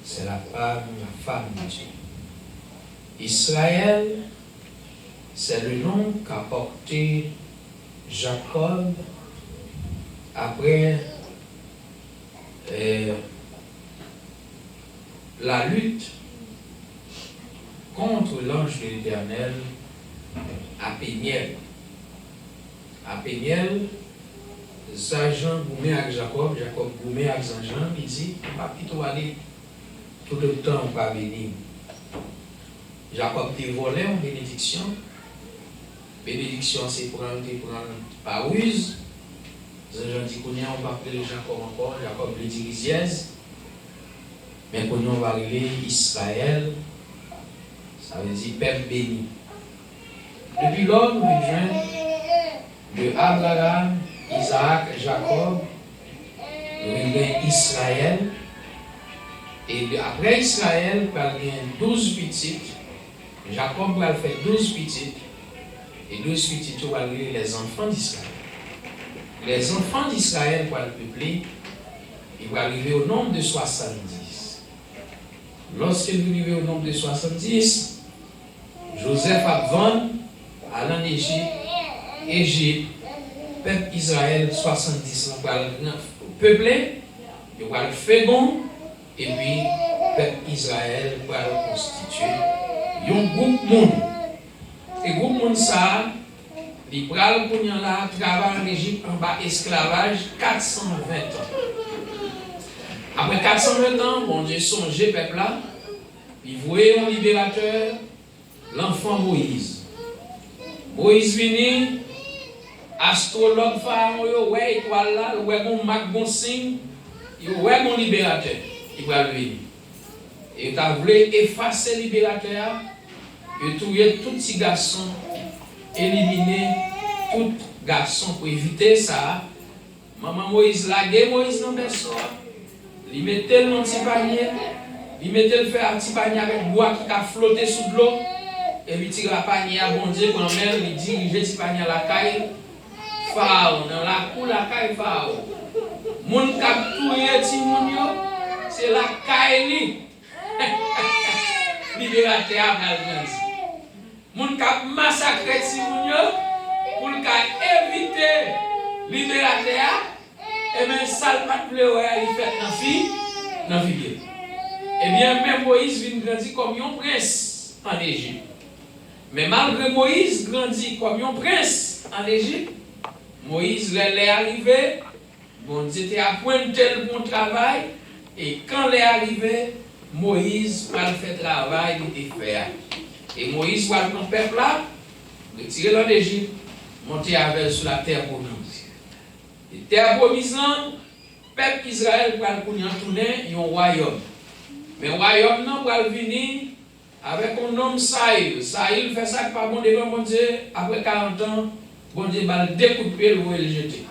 c'est la femme de Dieu. Israël, c'est le nom qu'a porté Jacob après la lutte contre l'ange de l'Éternel à Péniel. À Péniel, Jean goumé avec Jacob, Jacob goumé avec Jean, il dit, on va plutôt aller tout le temps, on va bénir. Jacob dévolait en bénédiction. Bénédiction, c'est prendre par ruse. Jean dit qu'on on va appeler Jacob encore, Jacob le dit Riziez. Mais qu'on on va arriver Israël, ça veut dire peuple béni. Depuis lors, nous rejoignons de Abraham, Isaac, Jacob, nous rejoignons Israël. Et après Israël, il y a 12 petites. Jacob va faire 12 petites. Et 12 petites vont arriver les enfants d'Israël. Les enfants d'Israël vont le peupler. Ils vont arriver au nombre de 70. Lorsque nous arrivons au nombre de 70, Joseph a vendu à l'Égypte, peuple Israël 70 va peupler, il va le faire bon, et puis peuple Israël va le constituer. Il y a un groupe monde. Et le groupe monde ça, il pral pour là travail en Égypte en bas esclavage 420 ans. Après 420 ans, bon Dieu songe peuple là. Il voyait un libérateur, l'enfant Moïse. Moïse venu, astrologue pharaon, ouais, étoile là, ouais, bon marque, bon signe, ouais, mon libérateur, il va venir. Et tu as voulu effacer le libérateur, et tuer tout petit garçon, éliminer tout garçon pour éviter ça. Maman Moïse laguait Moïse dans le berceau, il mettait le petit panier, il mettait le fer à petit panier avec bois qui a flotté sous l'eau, et il tire la panier à bon Dieu, quand même, il dirige le petit panier à la caille, Pharaon, dans la cour, la caille Pharaon. Moun kap touye ti moun yo, c'est la caille libérateur à moun kap massacrer ti moun yo, pour éviter libérateur, et bien ça le pas pleurer, il fait dans vie. Eh bien, même Moïse vient grandir comme un prince en Égypte. Mais malgré Moïse grandit comme un prince en Égypte, Moïse l'est arrivé, bon Dieu était appointé le bon travail, et quand l'est arrivé, Moïse va faire le travail qu'il était fait. Et Moïse va prendre le peuple là, retirer l'en Égypte, monter avec sur la terre promise. Et terre promise, le peuple Israël va tourner un royaume. Mais le royaume va venir avec un homme Saïl. Saïl fait ça par bon devant bon Dieu, après 40 ans, bon Dieu va le découper, le jeter.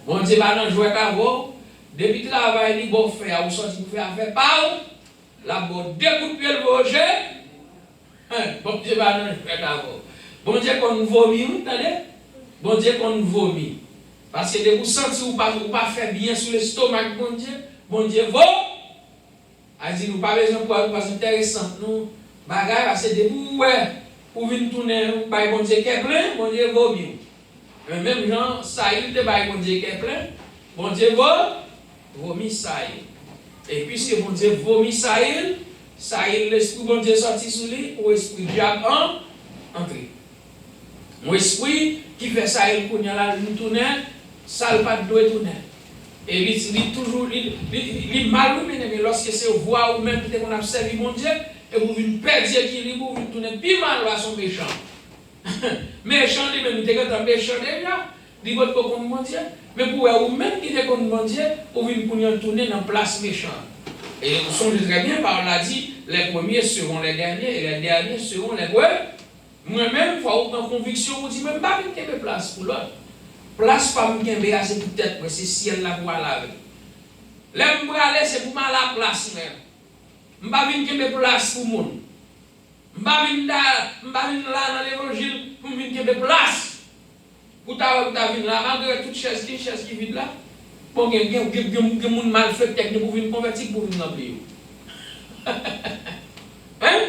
Bon Dieu va jouer avec vous. Depuis le travail, il va faire, ou sortir pour faire pas, la bonne découper le rejet. Bon Dieu va jouer avec vous. Bon Dieu qu'on vomit, vous entendez? Bon Dieu qu'on vomit. Parce que de vous sentir ou pas faire bien sur l'estomac, bon Dieu va. A dit nous pas besoin pour parce intéressant nous bagaille parce que de vous pour venir tourner par bon Dieu qui est plein, bon Dieu vomit. Même Jean Saïl de par bon Dieu qui est plein, bon Dieu vomit Saïl. Et puisque bon Dieu vomit Saïl, l'esprit bon Dieu sorti sur lui, ou esprit diable entré. Mon esprit qui fait Saïl pour nous tourner, ça ne pas doit tourner. Et il toujours il mal mais lorsque c'est voix ou même peut-être qu'on a servi mon Dieu et vous venez perdre l'équilibre vous venez tourner plus mal à son méchant. Méchant lui même il était quand méchant déjà, dit votre contre mon Dieu, mais pour vous même qui était contre mon Dieu, vous venez pour tourner dans place méchant. Et vous songez très bien par là dit les premiers seront les derniers et les derniers seront les premiers. Moi-même faut avoir conviction vous dit même pas qu'il y ait place pour l'autre. Place pas me kembe assez peut-être mais c'est ciel la voie là. L'aime aller c'est pour ma la place même. M'pa vinn kembe place pour monde. M'pa vinn là dans l'évangile pour vinn kembe place. Pour ta vinn là malgré toute chaise qui vide là. Bon gen monde mal fait technique pour vinn convertir pour vinn remplir. Hein?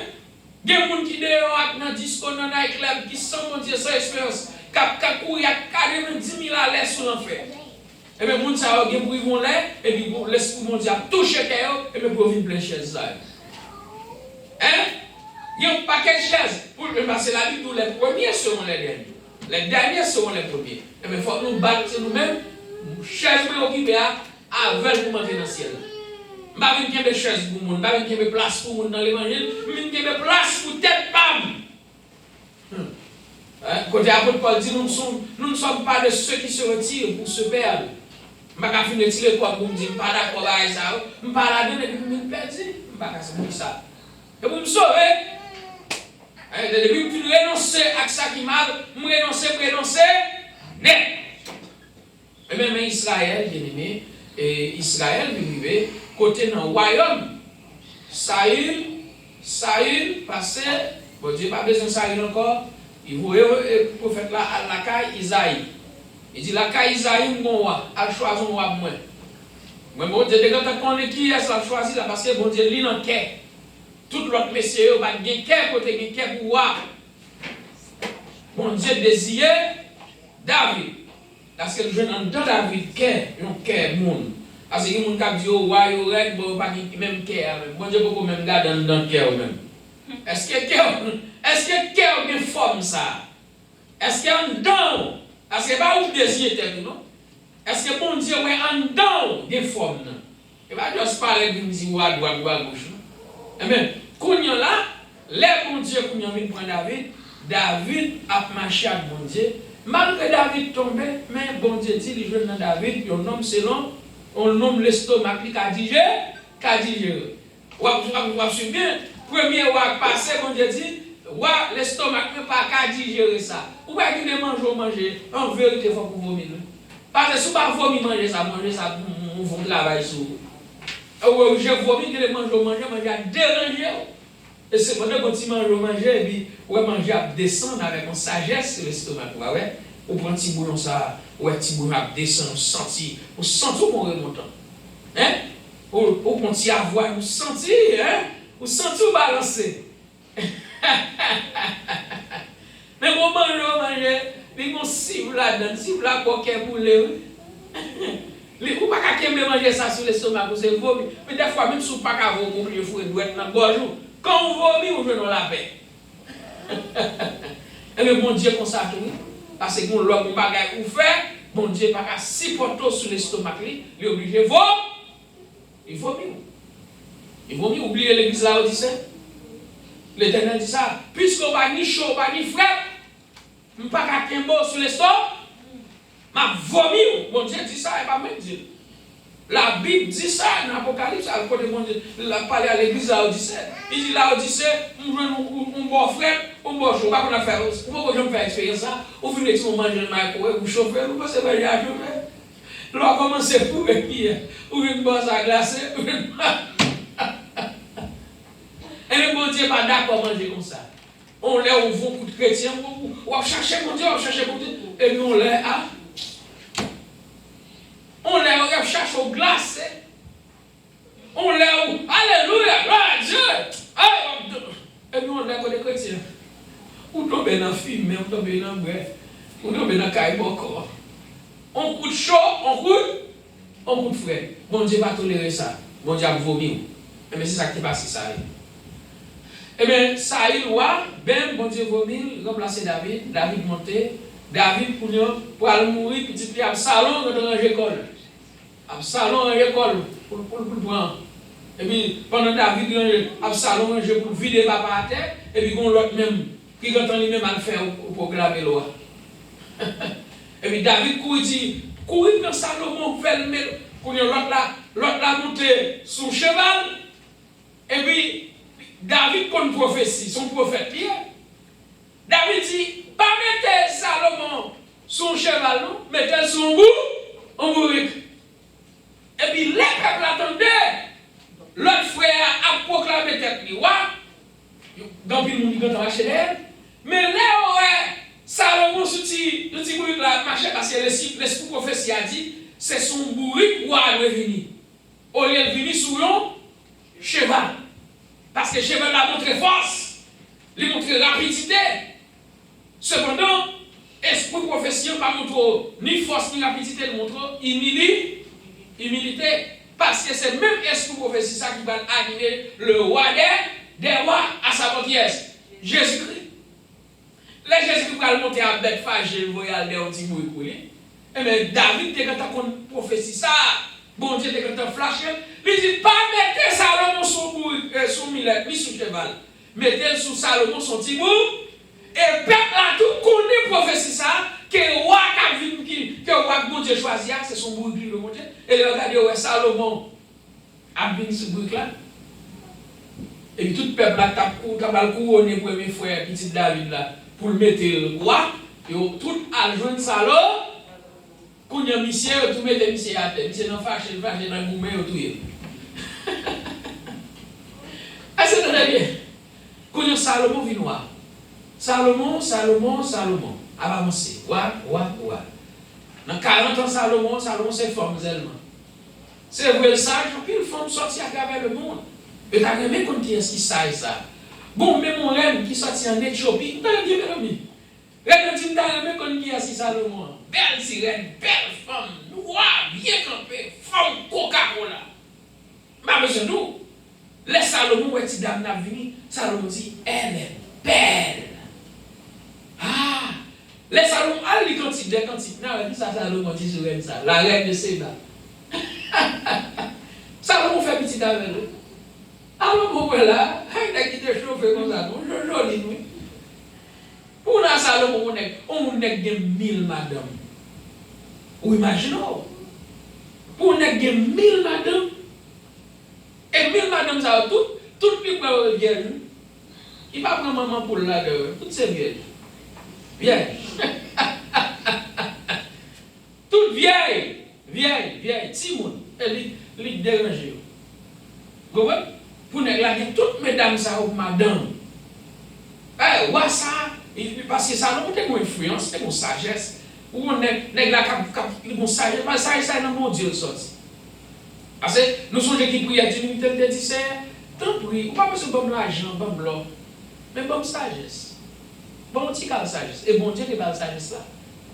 Gen monde qui dehors ak dans disco dans night club qui sans mon Dieu sans expérience. Cap il y a carrément 10 000 à l'aise sur l'enfer. Et bien, les gens qui vont là, et puis l'esprit mon Dieu a touché terre, et bien, pour venir plein de chaises. Hein? Il y a un paquet de chaises. Parce que la Bible, les premiers seront les derniers. Les derniers seront les premiers. Et bien, il faut nous battre nous-mêmes, chaises préoccupées avec pour monter dans le ciel. Je ne vais pas de chaises pour le monde, je ne vais pas de place pour le monde dans l'évangile, je ne vais pas de place pour tête femme. Côté apôtre Paul dit, nous ne sommes pas de ceux qui se retirent pour se perdre. Je ne vais pas finir de tirer quoi pour me dire, je ne suis pas d'accord avec ça, je ne suis pas là dedans et puis je me perds. Je ne vais pas faire ça. Et pour me sauver, depuis que je renonce à ça qui m'a, je renonce, net. Et même Israël, bien aimé, et Israël vivait côté dans le royaume. Saül, passé, bon Dieu, pas besoin de Saül encore. Il voyait le prophète là à la caille Isaïe. Il dit la caille Isaïe, mon roi, a choisi un roi moins. Mais bon Dieu, quand on connaît qui est-ce qu'il a choisi là, parce que bon Dieu, lui dans le cœur. Tout l'autre messieurs, il va gagner cœur côté gagner cœur pour roi. Bon Dieu désirait David. Parce que le jeune en dedans David, cœur, un cœur monde. Parce que les gens qui disent, oh, roi, il règne, bon, pas même cœur. Bon Dieu, peut même garder dans le cœur même. Est-ce que cœur bien forme ça? Est-ce qu'il y a un don? Est-ce que pas où désir tête non? Est-ce que bon Dieu ouais un don bien forme non? Et pas juste parler de dire à droite ou à gauche non? Amen. Quand il y a là, les bon Dieu qui vient prendre David, David a marché avec bon Dieu. Malgré David tombé, mais bon Dieu dit, il joue dans David, un homme selon, on nomme l'estomac qui a digéré. Vous suivez bien, premier roi passé, bon Dieu dit, l'estomac ne peut pas digérer ça. Ou pas qu'il manger, en vérité, il faut que vous vomir. Parce que si vous ne pouvez pas manger ça, vous travaillez sur vous. Je vomis que les manger à déranger. Et c'est pendant que tu manges, et puis vous manger à descendre avec une sagesse sur l'estomac. Vous prenez un petit bouillon, ça, ou un petit bouillon à descendre, vous sentez mon remontant. Vous prenez à voir, vous sentez, vous balancer. Mais vous mangez, vous cible là-dedans, cible là pour qu'elle boule. Vous ne pouvez pas manger ça sur l'estomac, vous avez vomi. Mais des fois, même si vous ne pouvez pas vomir, vous pouvez être dans le bon jour. Quand vous vomit, vous venez dans la paix. Et le bon Dieu comme ça tout. Parce que l'homme bagaille ou fait, bon Dieu pas qu'à si porto sur l'estomac, il est obligé de vomir. Il vomit. Il vomit, oubliez l'église là où dit ça. L'Éternel dit ça. Puisqu'on va ni chaud, pas ni frais, je ne peux pas qu'à mot sur l'estomac. Ma vomi, bon Dieu dit ça, et pas même dire. La Bible dit ça dans l'Apocalypse, à côté de mon Dieu, il a parlé à l'église à Odyssée. Il dit là, Odyssée, on veut un bon frère, un bon jour, pas qu'on a fait, pourquoi je me fais expérience ça, au final, si on mange le microwave, vous chauffez, vous pensez pas, j'ai à chauffer. Là, on commence pour venir, ou une bosse à glacer, ou une. Et le bon Dieu n'est pas d'accord à manger comme ça. On l'a au vent pour chrétien, on va chercher mon Dieu, on va chercher mon Dieu, et nous on l'a à. On l'a cherché au glace. On l'a où? Alléluia, gloire à Dieu. Et nous, on l'a comme des chrétiens. On tombe dans le film, mais on tombe dans le bref. On tombe dans le caille encore. On coûte chaud, on coûte frais. Bon Dieu va tolérer ça. Bon Dieu va vomir. Mais c'est ça qui passe, ça. Eh bien, ça il roi, ben, bon Dieu vomir, remplacer David. David monté. David pour aller mourir, petit peu à salon dans l'école. Absalom à l'école pour prendre. Et puis pendant David Absalom pour vider papa à terre et puis on l'autre même qui entend lui même à le faire pour graver loi. Et puis David courir dans Salomon fait le pour l'autre là monter son cheval et puis David comme prophétie son prophète Pierre. David dit pas mettre Salomon son cheval non, mettez son bout en bourrique. Et puis les peuples attendaient. L'autre frère a proclamé tête li wa. Dans le monde qui a acheté. Mais là Salomon souti bourrique là marché parce que l'esprit prophétie a dit c'est son bourrique roi doit venir. Au lieu de venir sur un cheval. Parce que le cheval a montré force, il a montré rapidité. Cependant, l'esprit prophétie n'a pas montré ni force ni rapidité, il montre humilité, parce que c'est même esprit prophétie ça qui va animer le roi des rois à sa pièce, Jésus-Christ. Là, Jésus-Christ va monter à Bethphage, il va aller au petit bout. Et bien, David, quand tu prophétie ça, bon Dieu, quand tu flash, il dit pas mettez Salomon son millet, ni son cheval, mettez sous Salomon son petit bout, et peuple a tout connaît prophétie ça. Que le roi que bon Dieu choisit, c'est son bourg qui le monte. Et regardez où Salomon a venu ce bourg là. Et puis tout le peuple a couronné pour mes frères, petit David là, pour le mettre le roi. Et tout a joint Salomon. Quand il y a un monsieur, tout le monde monsieur à terre. Monsieur n'a pas fâché, dans le gourmet, tout. Est-ce que c'est bien? Quand il y a Salomon vient noir. Salomon. Avancé. Dans 40 ans, Salomon s'est formé tellement. C'est vrai le sage, puis il faut sortir à travers le monde. Et tu as aimé qu'on dise qui sait ça. Bon, même mon reine qui sortit en Éthiopie, tu as dit, mes amis. Reine, tu as aimé qu'on dise Salomon. Belle sirène, belle femme, noire, bien campée, femme Coca-Cola. Mais besoin nous. Les Salomon, où est-ce dame n'a venu? Salomon dit, elle est belle. Ah! Les Salomon, elle quand il dit ça, Salomon dit sur ça, la reine de Séba. Salomon fait petit avec eux. Alors, mon père là, il a quitté chauffé comme ça, je joli, oui. Pour la Salomon, on a 1000 madame. Ou imaginez, pour on a 1000 madame. Et 1000 madame, ça, tout le monde vierge. Il va prendre maman pour la gueule, toutes ces vierges. Vierge. Toutes vieilles, Timon, elle est dérangée. Vous voyez? Pour nous dire toutes mesdames, ça, ou madame. Eh, ouais, ça, parce que ça, nous avons une influence, c'est une sagesse. Ou on est là, une sagesse, mais ça, c'est dans mon Dieu, sorti. Parce que nous sommes qui prient à Dieu, nous te disons, tant pis, ou pas besoin de bon l'argent, bon l'or, mais bonne sagesse. Bon petit cas de sagesse. Et bon Dieu, il a la sagesse là.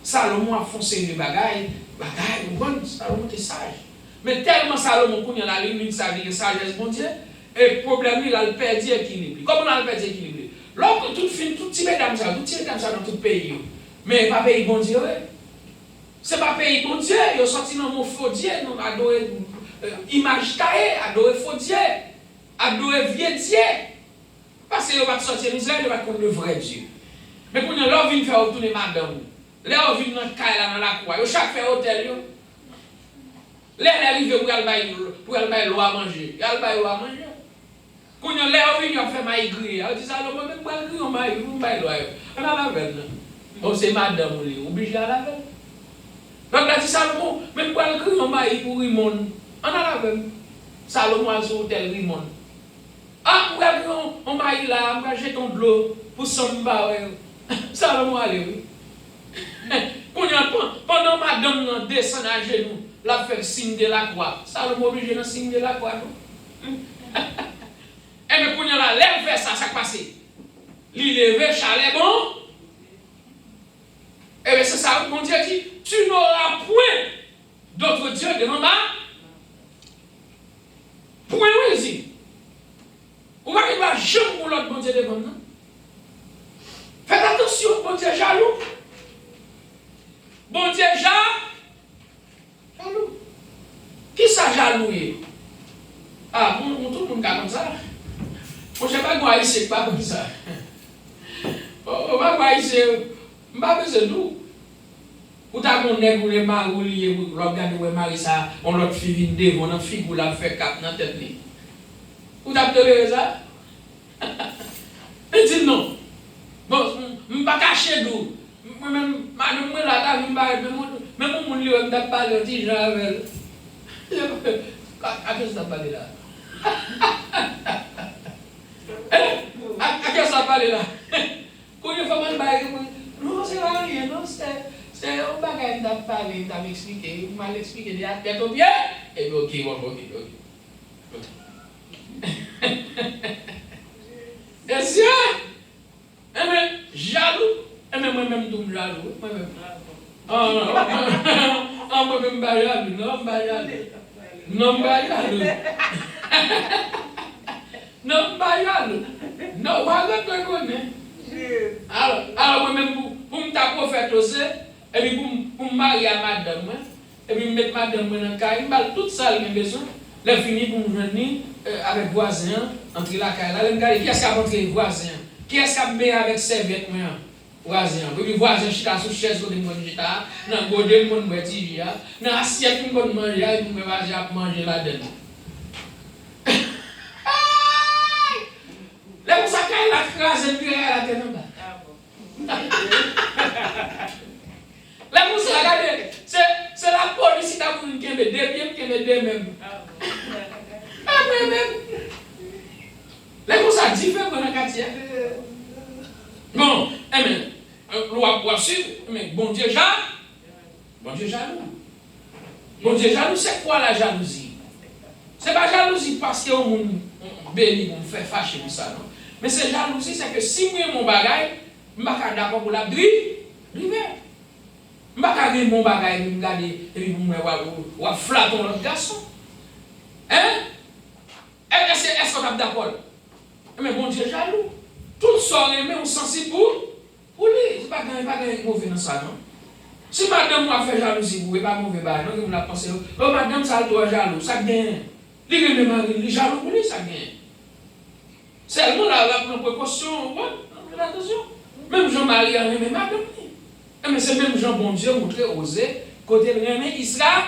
Salomon a foncé les bagailles, bon, Salomon était sage. Mais tellement Salomon qu'on y a la ligne de sa vie, sagesse, bon Dieu, et le problème, il a le perdu équilibre. Comment on a le perdu équilibre? Lorsque tout petit mesdames, tout petit mesdames dans tout pays, mais pas pays bon Dieu. C'est pas pays bon Dieu, ils sont sortis dans mon faux Dieu, nous adorons image taillée, adorons faux Dieu, adorons vieux Dieu. Parce qu'ils vont sortir Israël, ils vont connaître le vrai Dieu. Mais quand ils viennent faire retourner madame, là ils viennent dans la croix, ils chaque fait hôtel. Là ils arrivent pour aller bailler l'eau à manger, ils allaient bailler l'eau à manger. Quand ils viennent faire maïgri, ils disent alors même pas griller, on baille l'eau. On a la veille. Oh c'est madame, obligé à la veille. Donc là dit Salomon, même pas griller, on baille pour Rimon. On a la veille. Salomon a son hôtel Rimon. Ah, on va y là, on va jeter de l'eau pour Samba. Salomon allait, oui. Pendant madame descend à genoux, la fait signe de la croix. Salomon obligé de signe de la croix, non? Et mais quand on a l'air fait ça, ça passe. Il levé, chalet bon. Et bien c'est ça, mon Dieu dit, tu n'auras point d'autre Dieu devant moi. Point, oui, ici. Ou pas qu'il va jamais pour l'autre bon Dieu devant nous. Faites attention, bon Dieu jaloux. Bon Dieu jaloux. Qui ça jaloux? Ah, tout le monde comme ça. Moi, je ne sais pas quoi c'est pas comme ça. On va voir ici, je ne sais pas besoin de nous. Ou t'as mon nègre ou les maris ou les regarder ou les maris ça, on l'autre fille vinde, on a fille ou la fait cap dans tête ni. Ou t'as toléré ça? Il dit non. Bon, je ne pas cacher d'où. Même madame là, t'as vu même mon lieu, je ne pas le dire j'avais. À qui ça parle là? À qui ça parle là? Quand il faut mal bailler, non, c'est rien, non, c'est un bagage d'à parler, d'à m'expliquer, vous m'allez expliquer de la tête au pied, et bien, ok. Et si, mais jaloux, et même moi-même, tout jaloux, moi-même. Ah, moi-même, pas jaloux, non, pas jaloux. Non, pas jaloux. Non, pas jaloux. Non, pas jaloux. Alors moi-même, pour me taper prophète aussi, et puis pour me marier à madame, et puis me mettre madame dans le cas, je vais tout ça, j'ai besoin. Là, fini pour me venir avec voisin, entre la caille. Là, je regarde qui est-ce qui a montré voisin, qui est-ce qui a mis avec serviette, voisin. Et puis voisin, je suis à sous chaise, je suis à dans le godin, je suis à dans l'assiette, je suis à manger, je suis à manger là-dedans. Là, vous savez, la crase et puis elle a tenu là. Là, vous savez, regardez, c'est la police qui a voulu qu'il y ait des pieds, qu'il y ait des mêmes. Ah, même. Là, vous savez, différent dans le quartier. Bon, eh bien, loi pour suivre, mais bon Dieu jaloux. Bon Dieu jaloux. Bon Dieu jaloux, c'est quoi la jalousie? C'est pas jalousie parce qu'on béni, on fait fâcher pour ça, non? Mais c'est jalousie, c'est que si moi mon bagage, je ne suis pas d'accord pour la drive. Je ne suis pas d'accord mon bagage, je me regarder et puis je vais flatter l'autre garçon. Hein? Est-ce qu'on est d'accord? Mais bon Dieu jaloux. Tout ça, on est sensible pour lui. Ce n'est pas mauvais dans ça, non? Si madame m'a fait jalousie, vous ne pas mauvais, non, vous la pensez, oh madame, ça doit jaloux, ça gagne. Il est jaloux pour lui, ça gagne. Seulement là, on prend précaution, attention. Même Jean-Marie a aimé madame. Mais c'est même Jean bon Dieu montré osé côté de Israël.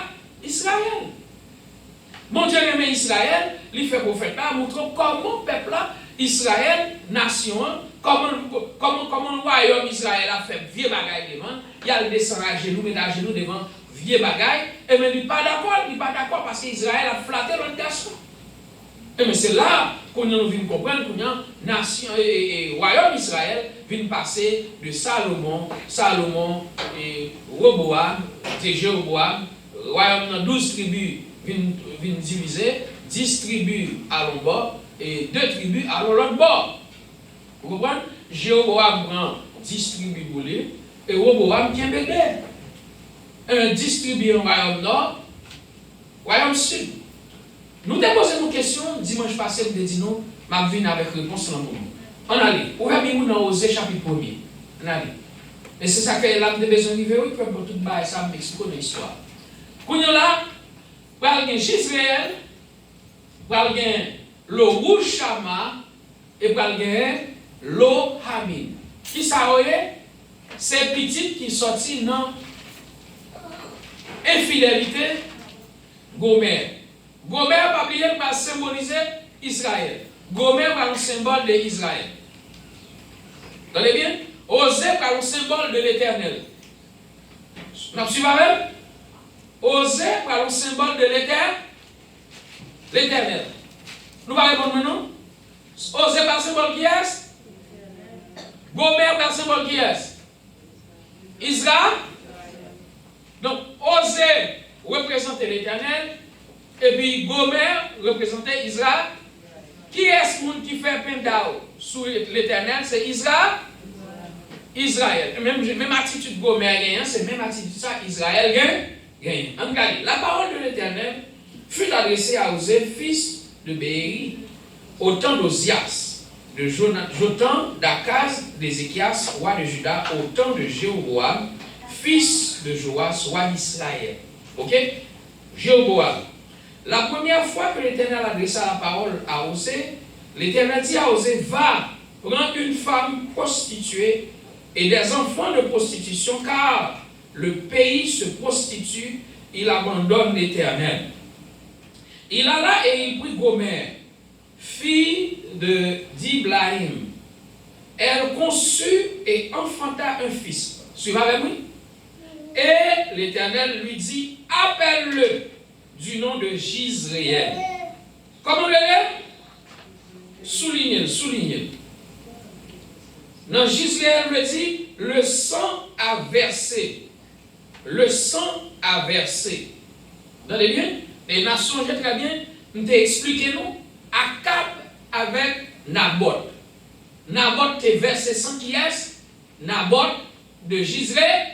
Bon Dieu aimé Israël, il fait prophète là, montrant comment le peuple là, Israël, nation, comment le royaume Israël a fait vieux bagaille devant, il a descendu à genoux, mais à genoux devant vieux bagaille, et mais il n'est pas d'accord parce qu'Israël a flatté l'autre garçon. Et mais c'est là qu'on vient comprendre que nation et royaume Israël vient passer de Salomon et Roboam, Jéroboam, royaume dans 12 tribus viennent diviser, 10 tribus à l'un bord et 2 tribus à l'autre bord. Vous comprenez? Jéroboam prend 10 tribus boulées et Roboam tient bébé. 10 tribus en royaume nord, royaume sud. Nous avons posé une question dimanche passé, nous avons dit non, je viens avec réponse dans le moment. On allait. Ouvrez bien dans Osée chapitre 1er. On allait. Et c'est ça que l'âme de besoin de vivre, il faut tout le bail, ça m'explique l'histoire. Quand là, vous avez Gisraël, vous avez le rouge Shama et vous avez le Hamid. Qui ça est? C'est petit qui sorti dans infidélité, Gomer. Gomer, pas oublier, va symboliser Israël. Gomer va un symbole d'Israël. Vous entendez bien? Osée va un symbole de l'Éternel. Vous suivez avec? Osée va un symbole de l'Éternel. Nous allons répondre maintenant. Osée va un symbole qui est? Gomer va un symbole qui est? Israël. Donc, Osée représente l'Éternel. Et puis Gomer représentait Israël. Qui est ce monde qui fait pendao sous l'Éternel? C'est Israël. Israël. Même attitude Gomer gagne, c'est même attitude ça Israël gagne. Regardez, la parole de l'Éternel fut adressée à Osée, fils de Béri, au temps d'Ozias, de Jotham, d'Akaz, d'Ézéchias, roi de Juda, au temps de Jéroboam, fils de Joas, roi d'Israël. Ok? Jéroboam. La première fois que l'Éternel adressa la parole à Osée, l'Éternel dit à Osée, va, prends une femme prostituée et des enfants de prostitution, car le pays se prostitue, il abandonne l'Éternel. Il alla et il prit Gomer, fille de Diblaïm. Elle conçut et enfanta un fils. Suivez avec moi? Et l'Éternel lui dit, appelle-le du nom de Gisraël. Comment le lire? Soulignez. Dans Gisraël, le dit, le sang a versé. Le sang a versé. Vous entendez bien? Les nations, très bien, nous expliquez-nous, Akab avec Naboth. Naboth te versé sang qui est? Naboth de Gisraël.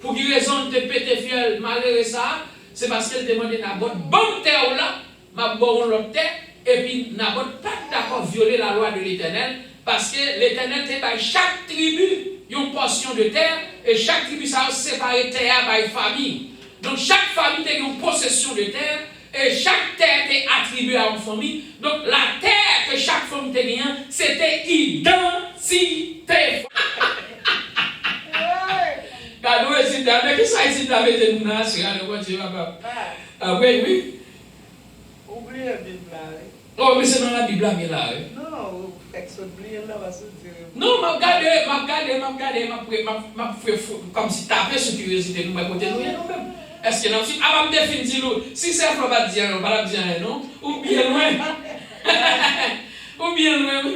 Pour quelle raison te pété fiel malgré ça? C'est parce qu'elle demandait Naboth, bon terre là, ma bon l'autre terre, et puis Naboth pas d'accord violer la loi de l'Éternel, parce que l'Éternel te par chaque tribu une portion de terre, et chaque tribu ça a séparé terre par famille. Donc chaque famille a une possession de terre, et chaque terre est attribuée à une famille. Donc la terre que chaque famille a gagnée, c'était identité. Quand nous sommes dans le ça ici, dans le monde, c'est oui.
Oubliez la Bible là.
Oh, mais c'est dans la Bible là, mais là.
Non, oubliez là, va se dire.
Non, m'a regardé, comme si taper sur curiosité, nous, mais côté nous, nous-mêmes. Est-ce que nous sommes, avant de définir, si c'est un pas dire, on va dire non, ou bien loin. Ou bien loin, oui.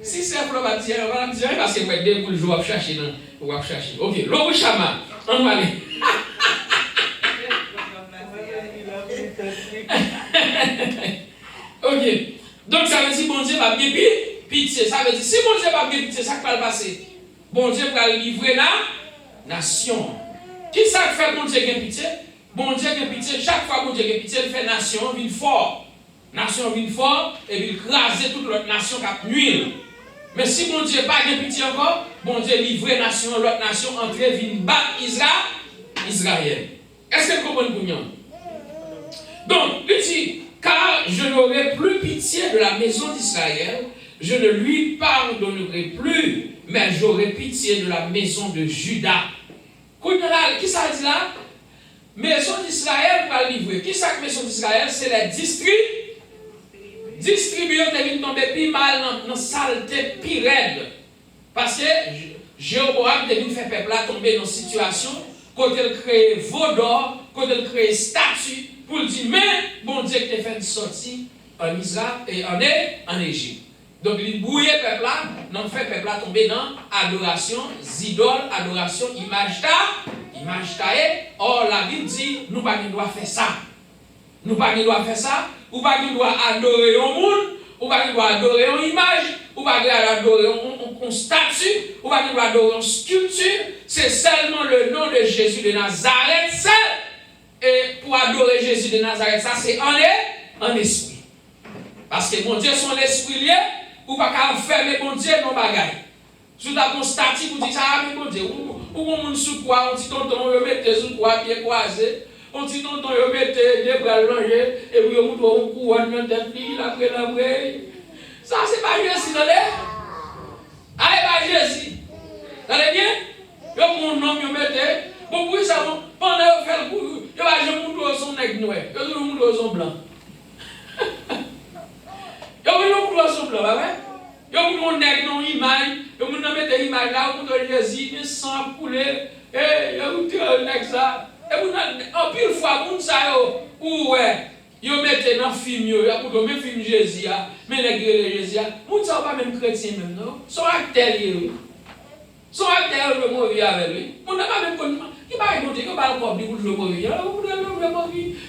Si c'est un pas dire, on va dire parce que vous êtes pour le jour à chercher, non. On va chercher. Ok, l'eau chama. On va aller. Ok. Donc ça veut dire bon Dieu va bien pitié. Ça veut dire si bon Dieu va bien pitié, ça va passer. Bon Dieu va livrer la nation. Qui ça fait bon Dieu bien pitié? Bon Dieu bien pitié. Chaque fois bon Dieu bien pitié, il fait nation vient fort. Nation vient fort et il crase toute l'autre nation qui a nuit. Mais si mon Dieu pas de pitié encore, bon Dieu livre nation, l'autre nation, entrer, vient battre Israël. Est-ce que vous comprenez pour nous? Donc, il dit, Car je n'aurai plus pitié de la maison d'Israël, je ne lui pardonnerai plus, mais j'aurai pitié de la maison de Juda. Qui ça dit là? Maison d'Israël va livrer. Qui ça que maison d'Israël? C'est les distributeurs qui viennent tomber plus mal dans la saleté plus raide. Parce que Jéroboam devait faire peuple là tomber dans une situation quand elle crée veau d'or, quand elle crée statue, pour dire, mais bon Dieu qui t'a fait une sortie en Israël et en Égypte. Donc il bouillait peuple là, non fait peuple là tomber dans adoration, idoles, adoration, image taillée. Or la Bible dit, nous pas doit faire ça. Nous pas doit faire ça. Ou pas doit adorer un monde, ou pas doit adorer une image, ou pas doit adorer une statue, ou pas doit adorer une sculpture. C'est seulement le nom de Jésus de Nazareth seul. Et pour adorer Jésus de Nazareth, ça c'est en esprit. Parce que mon Dieu, son esprit lié, ou pas qu'à enfermer mon Dieu dans bagaille. Si vous avez un statut, vous dites ça, mais mon Dieu, ou mon sous quoi, on dit tonton, on met sous quoi, pied croisé, on dit tonton, on met des bras allongés, et puis on met un coup, on met tête fille, après. Ça, c'est pas Jésus, vous allez? Allez, pas Jésus. Vous allez bien? Yo, mon nom, yo mettez. Bon, oui, ça, pendant que vous faites le coup, yo, je montre son nègre noir, yo, montre son blanc. Yo, montre son blanc, ouais? Yo, mon nègre non image, yo, mon mettre image là, on montre Jésus, mais sans couler, et yo, montre le nègre ça. Et vous, en pile fois, moun ça, yo, ou ouais, yo mettez dans le film, yo, pour même film Jésus, mais nègre Jésus, moun ça, pas même chrétien, même, non? Son acteur, yo. Son acteur, je me mourir avec lui. On n'a pas même connu. Il va écouter, il va le corps, il va le mourir.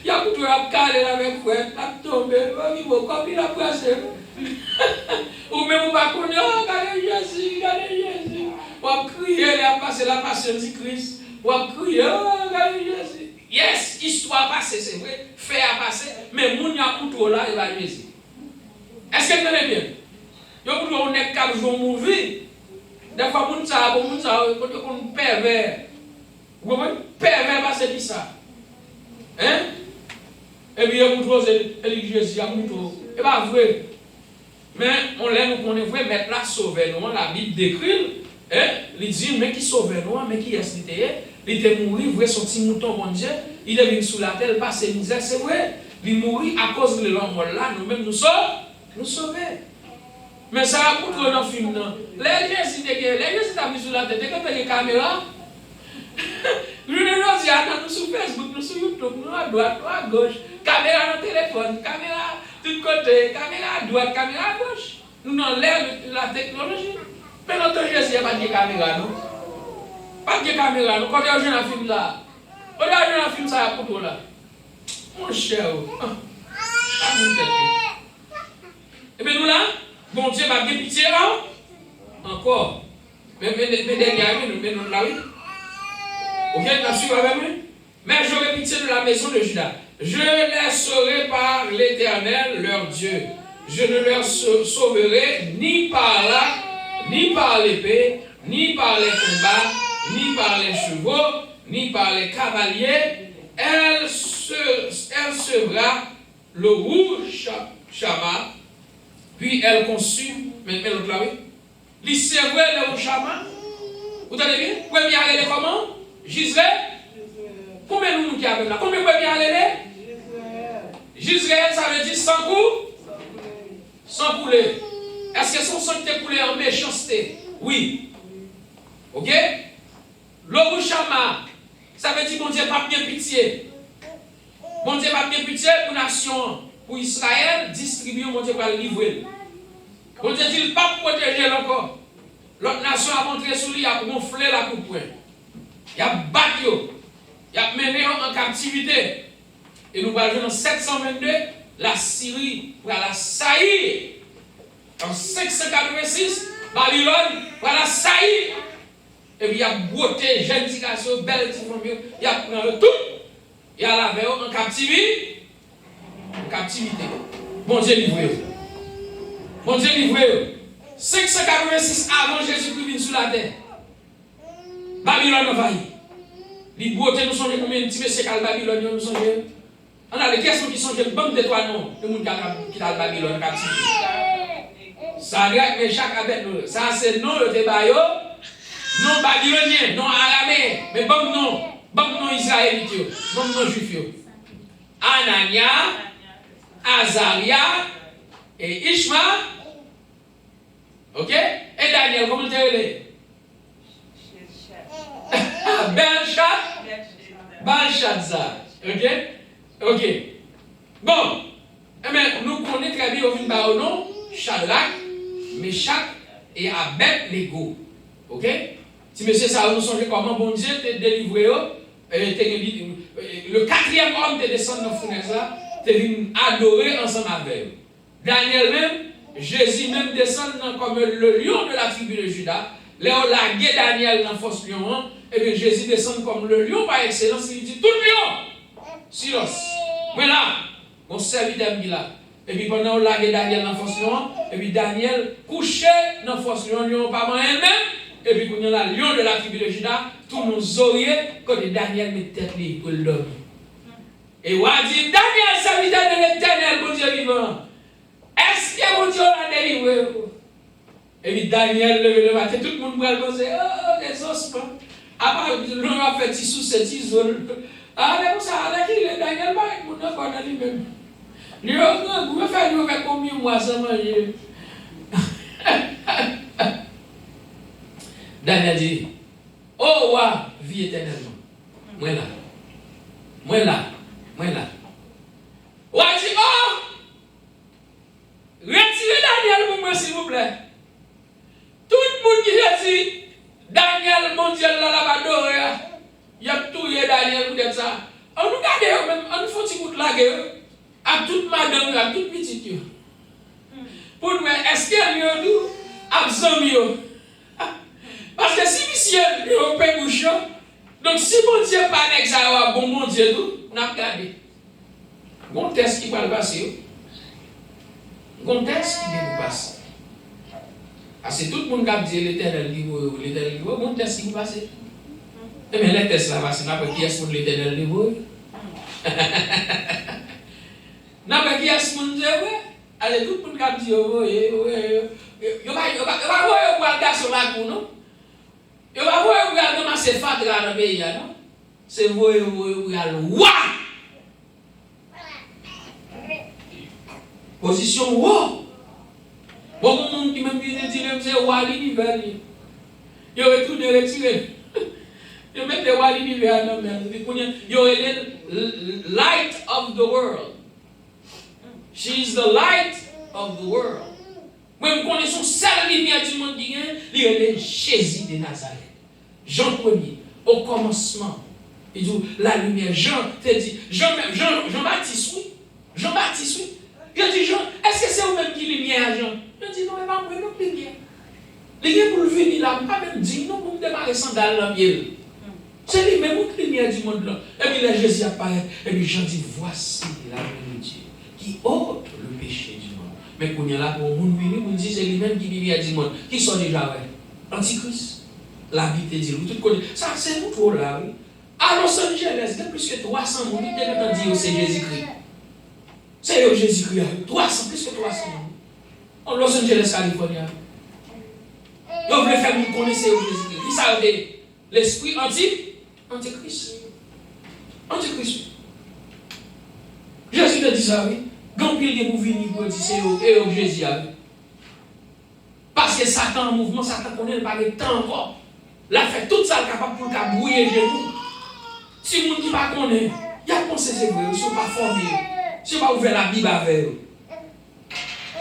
Il a coupé la calé avec fouet, il a tombé, il va comme il a pressé. Ou même on va connaître, oh, regardez Jésus. On va crier, il a passé la passion du Christ. On va crier, oh, regardez Jésus. Yes, histoire passée, c'est vrai, fait à passer, mais moun y a couteau là, il va Jésus. Est-ce que vous entendez bien? On est capable de mourir. Des fois, on pervers. Vous comprenez? Pervers, c'est qui ça? Hein? Et puis, il y a Jésus, il y a et pas vrai. Mais on l'aime, on est vrai, mettre là, sauver nous. La Bible décrit, il dit, mais qui sauve nous, mais qui est-ce qu'il était? Il était mort, il voulait sortir mouton, mon Dieu. Il est venu sous la terre, passer misère, c'est vrai. Il mourit à cause de l'homme là, nous-mêmes nous sauver. Mais ça a coûté dans le film. Les gens, si tu as mis sur la tête, tu as fait les caméras. Nous sommes sur Facebook, nous sur YouTube, nous à droite, nous à gauche. Caméra dans le téléphone, caméra de tout côté, caméra à droite, caméra à gauche. Nous dans l'air de la technologie. Mais notre Jésus, il n'y a pas de caméra, non? Pas de caméra, non? Quand tu as joué dans le film là, quand tu as joué dans le film, ça a coûté là. Mon cher, et bien nous là, bon Dieu va bien pitié là, encore. Mais nous là, oui. Ok, tu suis avec moi? Mais j'aurai pitié de la maison de Juda. Je les sauverai par l'Éternel, leur Dieu. Je ne leur sauverai ni par l'épée, ni par les combats, ni par les chevaux, ni par les cavaliers. Elle sevra le rouge chama, puis elle consume, mais l'autre là, oui. Il sevra le rouge chama. Vous avez bien? Vous pouvez bien aller comment? Gisraël? Combien de nous qui avons là? Combien de vous bien aller? Gisraël, ça veut dire sans coup? Sans couler. Est-ce que son sang était coulé en méchanceté? Oui. Ok? Le rouge chama. Ça veut dire que mon Dieu pas bien pitié. Mon Dieu pas bien pitié pour la nation, pour Israël, distribuer, mon Dieu va le livrer. Mon Dieu dit, il ne pas protéger encore. L'autre nation a montré sur lui, il a gonflé la coupe. Il a battu, il a mené en captivité. Et nous allons en 722, la Syrie va la saillir. En 586, Babylone va la saillir. Et puis il y a beauté, génification, belle famille, il y a pris le tout, il y a la veille en captivité. En captivité. Bon Dieu livré. Bon Dieu livré. 586 avant Jésus-Christ vient sur la terre. Babylone envahit. Les beautés nous sont combien de petits messieurs qu'à Babylone nous sont. On a les questions qui sont des bombes de toi, non. Le monde qui a le Babylone, ça regarde, mais chaque Abednego. Ça, c'est non, le débat, non babylonien, non araméen, mais bon non israélite, bon non juif. Anania, Azaria et Ishma. Ok? Et Daniel, comment tu es? Belshazzar. Ok? Bon. Eh bien, nous connaissons très bien au film par nom, Shadrach, Meshach et Abednego. Ok? Si monsieur ça nous songe comment bon Dieu t'a délivré, le quatrième homme te descend dans le fournaise là, te venu adorer ensemble avec eux. Daniel même, Jésus même descend comme le lion de la tribu de Juda. Là, on l'a gué Daniel dans la fosse lion, et bien Jésus descend comme le lion par excellence, il dit tout lion, silence. Voilà, mon serviteur dit là. Et puis pendant on l'a gué Daniel dans la fosse lion, et puis Daniel couché dans la fosse lion, lion pas même. Et puis, quand on a le lion de la tribu de Juda, tous nos oreillers, quand Daniel met tête pour l'homme. Et on a dit, Daniel, serviteur de l'éternel, bon Dieu vivant, est-ce que mon Dieu l'a délivré? Et puis Daniel, le matin, tout le monde va le poser, oh, les ossements. Après, l'homme a fait sous cette isole. Ah, mais ça, avec qui Daniel va être mon enfant dans lui-même. Vous me faites nous faire combien de mois sans manger? Daniel dit, oh, roi, vis éternellement. Moi là. Roi dit, oh, retirez Daniel pour moi, s'il vous plaît. Tout le monde qui a dit, Daniel, mon Dieu, là, il a tué Daniel, pour ça. On nous garde, même, on nous faut petit coup de la guerre, à toute madame, à toute petite. Pour nous, est-ce qu'il y a un tout, absorbé? Parce que si monsieur est au pain bouchon, donc si mon Dieu pas d'examen, bon mon Dieu, on a regardé. Bon test qui va le passer. Bon test qui va le passer. Parce que tout le monde qui a dit l'éternel livre, bon test qui va passer. Et bien les tests là, parce que qui est-ce que l'éternel livre? N'a pas qui est-ce que mon Dieu? Allez, tout le monde qui a dit, il va garçon là pour nous. Et va voir où comment c'est fait dans le pays, non? C'est où le roi. Position roi. Beaucoup de monde qui me dit c'est roi l'univers. Il aurait tout de retirer. Il met le roi l'univers dans il aurait le light of the world. She is the light of the world. Moi, je connais son seule lumière du monde qui vient, il est Jésus de Nazareth. Jean 1er, au commencement. Il dit, la lumière, Jean, Jean-Baptiste, oui. Jean-Baptiste, oui. Il dit, Jean, est-ce que c'est vous-même qui lumière, Jean? Il dit, non, mais pas moi, non, lumière. Lumière pour le venir là, pas même dire, non, pour me démarrer sandales dans le pied. C'est lui-même qui lumière du monde là. Et puis là, Jésus apparaît, et puis Jean dit, voici la lumière de Dieu, qui ôte le péché du monde. Mais quand il y a là, pour le monde venir, on dit, c'est lui-même qui lumière du monde. Qui sont déjà, ouais? Antichrist. La Bible te dit, vous tout connaissez. Ça, c'est nous trop là, oui. À Los Angeles, il y a plus que 300 personnes qui ont entendu c'est Jésus-Christ. C'est Jésus-Christ. 300, plus que 300. En Los Angeles, Californie. Ils veulent faire nous connaître Jésus-Christ. Ils savent l'esprit antichrist. Antichrist. Jésus te dit ça, oui. Quand il est pour venir pour dire c'est Jésus. Parce que Satan en mouvement, Satan connaît pas le temps encore. Il a fait tout ça capable pour brouiller les genoux. Si vous ne dites pas qu'on est, il y a pensé c'est vrai, ils ne sont pas formés. Si vous n'avez pas ouvert la Bible avec eux.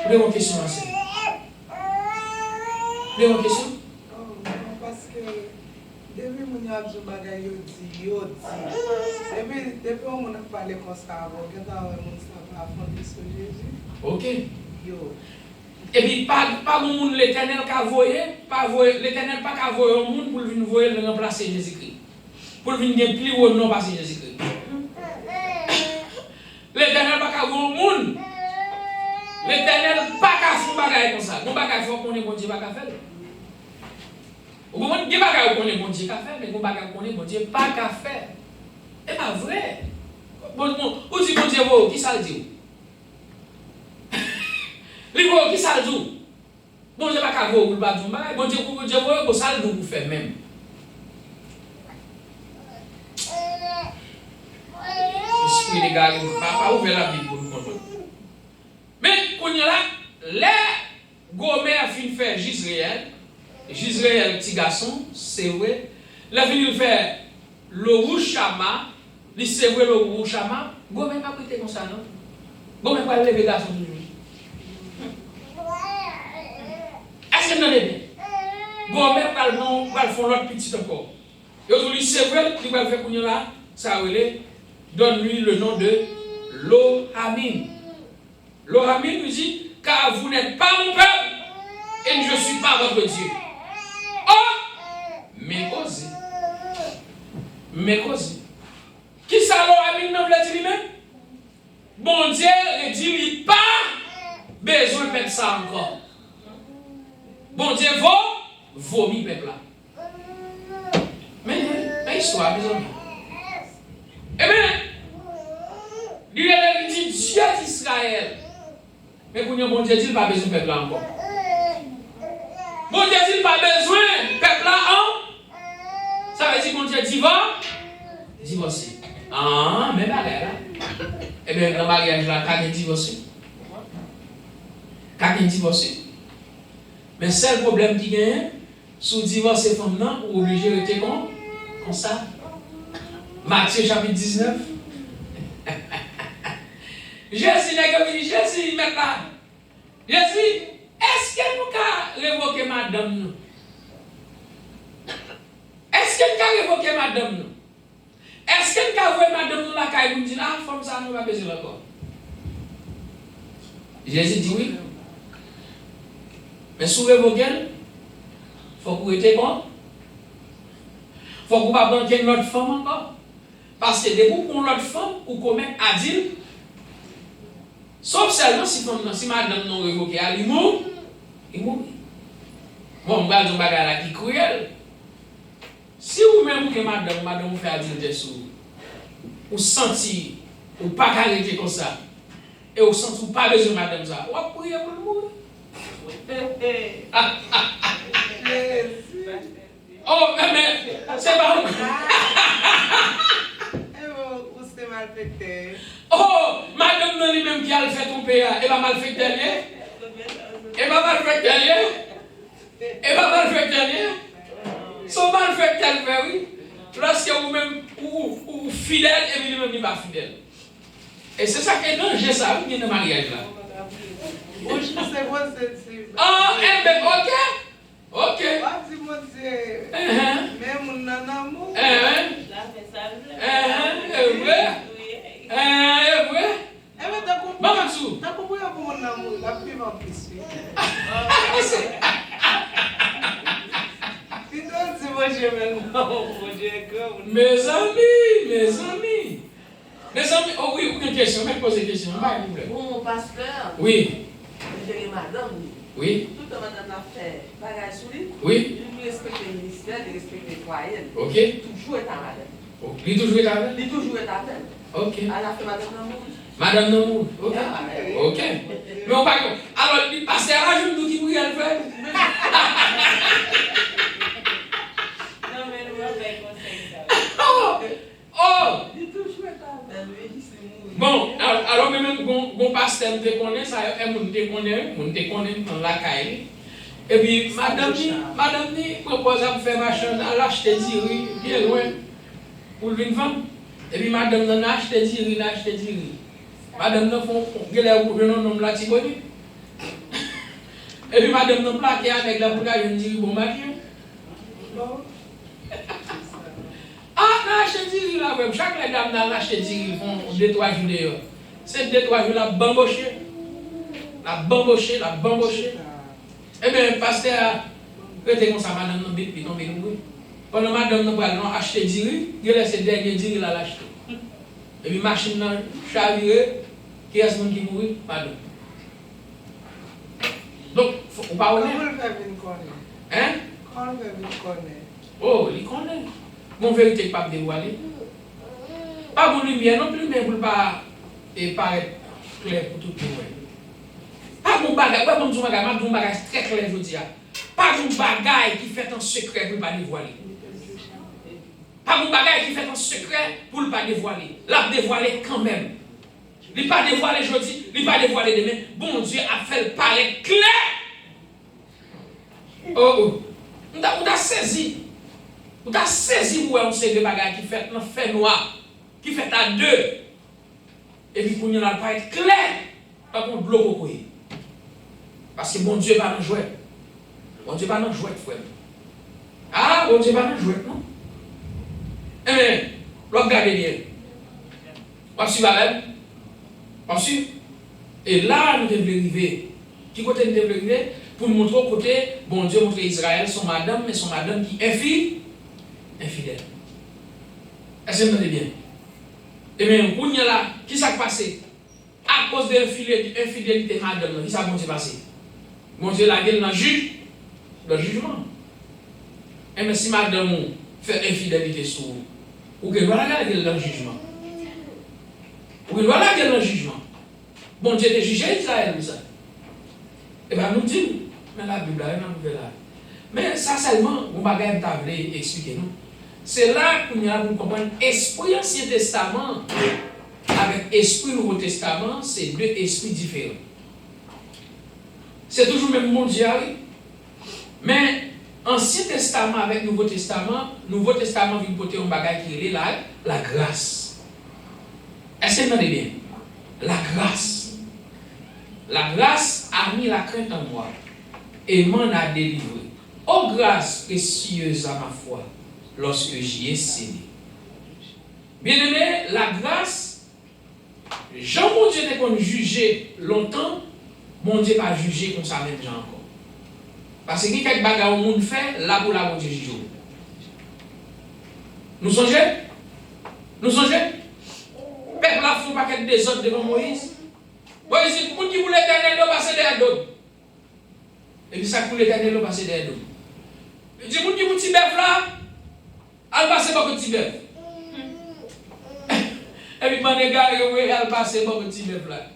Vous avez une question là, c'est? Vous avez une question?
Parce que depuis que nous avons dit que nous depuis qu'on a parlé comme ça, nous avons appris sur Jésus.
Ok. Et puis, pas le monde l'éternel qui a voyé, l'éternel pas qu'à voyer au monde pour venir voyer le remplacer Jésus-Christ. Pour venir plus haut non passer Jésus-Christ. L'éternel pas qu'à voyer au monde. L'éternel pas qu'à faire bagaille comme ça. Bon bagaille faut qu'on ait bon Dieu pas qu'à faire. Ou bon Dieu pas qu'à qu'on ait bon Dieu qu'à faire, mais bon bagaille qu'on ait bon Dieu pas qu'à faire. Et pas vrai. Bon, ou dit bon Dieu, vous, qui ça le dit? Lui, qui ça le dit? Bon Dieu, pas qu'à vous, ou pas du mal. Bon Dieu, vous, ça le dit, vous faites même. Esprit les gars, pas ouvert la Bible pour nous comprendre. Mais, quand il y a là, les gourmets a fini faire Gisraël, petit garçon, c'est vrai. La fini faire le Rouchama, c'est vrai le Rouchama, gourmet pas prêté comme ça, non? Gourmet pas lever garçon toujours. Est-ce que vous avez bien? Gourmet pas le nom, va le faire l'autre petit encore. Et aujourd'hui, c'est vrai qu'il va le faire pour nous là, ça donne-lui le nom de Lohamim. Lohamim nous dit, car vous n'êtes pas mon peuple et je ne suis pas votre Dieu. Oh! Mais cause. Qui ça Lohamim n'a pas dit lui-même? Bon Dieu, il dit, il pas besoin de faire ça encore. Bon Dieu, vomi peuple là. Mais histoire, mes amis. Eh bien, il dit Dieu d'Israël. Mais pour nous, bon Dieu dit, il n'a pas besoin de peuple là encore. Bon Dieu dit, il n'a pas besoin de peuple là encore. Ça veut dire, bon Dieu dit, divorcer. Ah, mais là. Eh bien, dans le mariage là, quand il divorce. Mais c'est le problème qui gagne, sous divorce et femme non, ou obligé de rester comme ça. Matthieu chapitre 19. Jésus, maintenant. Jésus, est-ce que nous avons révoqué madame nous? Est-ce que nous avons révoqué madame nous? Est-ce que nous avons madame nous la caille nous dit, ah, femme ça, nous va besoin encore? Jésus dit oui. Mais sous révoquer, il faut que vous soyez bon. Il faut que vous ne banquiez notre femme encore. Parce que dès que vous prenez l'autre femme, vous commettez à dire, sauf seulement si madame non révoquée, il mourra. Bon, je vais dire un bagage qui est cruel. Si vous-même que madame vous fait à dire des choses, vous sentez, ou pas arrêter comme ça, et vous sentez vous pas besoin de madame ça, vous pouvez prier pour le mourir. Oh, mais c'est pas vous.
Vous mal fait.
Oh, madame non lui-même qui a fait ton père, elle va mal fait dernier. Elle va mal fait dernier. Elle va mal fait dernier. Son mal fait tel fait, oui. Lorsque vous-même, ou fidèle, et lui-même n'est pas fidèle. Et c'est ça qui est danger, ça, oui, dans le mariage là. Ah, eh bien, ok. Ok.
Mais mon nanamou.
Maman Sou.
T'as compris à mon amour, la prime en plus.
Mes amis. Oh oui, une question, mais posez une question.
Mon pasteur.
Oui.
J'ai madame.
Oui.
Tout le monde a fait bagage sur lui.
Oui.
Il respecte le ministère, il respecte les foyers.
Ok.
Toujours est à madame.
Il toujours est à elle?
Il toujours est à elle.
Ok.
Elle a fait madame Namour.
Madame Namour. Ok. Ok. Mais on parle. Alors, le pasteur rajoute nous qui vous y a le faire.
Non, mais nous avons fait conseil ça.
Oh!
Il toujours est à elle.
Bon, alors même mon pasteur te connaît, ça te connaît dans la caille. Et puis madame ni propose à me faire machin, à l'acheter diri bien loin pour une femme. Et puis madame n'a acheté diri. Madame n'a font gueule pour non nom la tiboni. Et puis madame n'a plaqué avec la pour une diri bon mari. Ah, n'a acheté diri là même chaque les dames n'a acheté diri font 2-3 jours dehors. C'est 2-3 jours la bamboché. Eh bien, pasteur, était comme ça, madame n'a pas tombé mourir. Pendant madame n'a pas acheté diri, il a laissé dernier diri là l'acheter. Et puis machine n'a chaviré, qui est-ce qui mourit? Madame. Donc, on parle.
Comment le fait venir connaître?
Hein?
Comment le fait venir connaître?
Oh, il connaît. Mon vérité pas dévoilée. Pas bon lumière non plus, mais pour pas paraître clair pour tout le monde. Pas bon bagage, ouais, bon bagage très clair, je dis. Pas bon bagage qui fait en secret pour ne pas dévoiler. Pas bon bagage qui fait en secret pour ne pas dévoiler. L'a dévoiler quand même. Il n'est pas dévoilé aujourd'hui, il n'est pas dévoilé demain. Bon Dieu a fait le paraître clair. Oh. On a saisi. On a saisi où on sait des bagages qui fait un fait noir, qui fait à deux. Et puis pour nous, on n'a pas être clair. Pas qu'on bloque au pays. Parce que mon Dieu va nous jouer. Mon Dieu va nous jouer, frère. Ah, mon Dieu va nous jouer, non? Eh, regardez bien. Voici la même. Ensuite, et là, nous devons arriver. Qui côté nous devons arriver? Pour nous montrer au côté, bon Dieu montre Israël, son madame, mais son madame qui est infidèle. Est-ce que vous entendez bien? Et bien, pour nous là, qui s'est passé? À cause de l'infidélité madame, qui s'est passé? Bon Dieu l'a dit dans le jugement. Et bien, si madame fait infidélité sur vous, ou que voilà la gueule dans le jugement. Ou que voilà la gueule dans le jugement. Bon Dieu te jugé Israël, ça. Et bien, nous disons, mais la Bible, elle est là. Mais ça seulement, on va expliquer nous. C'est là qu'on a pour comprendre esprit Ancien Testament avec esprit Nouveau Testament, c'est deux esprits différents. C'est toujours le même mondial, mais Ancien Testament avec Nouveau Testament vient porter un bagage qui est là, la grâce. Est-ce que vous entendez bien? La grâce. La grâce a mis la crainte en moi et m'en a délivré. Oh grâce précieuse à ma foi, lorsque j'y ai cédé. Bien-aimé, la grâce, Jean mon Dieu n'est qu'on jugé longtemps, mon Dieu pas jugé comme ça même Jean encore. Parce que quelques bagages au monde fait, là pour la mon Dieu juge. Nous songez? Nous songez? Peuple là font pas qu'être des autres devant Moïse. Moïse dit, pour qui voulait l'éternel, il passer derrière d'autres. Et puis ça pour l'éternel, il passer derrière d'autres. Il dit, pour qui vous petit bœuf là, elle passe beaucoup de petit bœuf. Et puis, mon gars, elle passe beaucoup de petit bœuf là.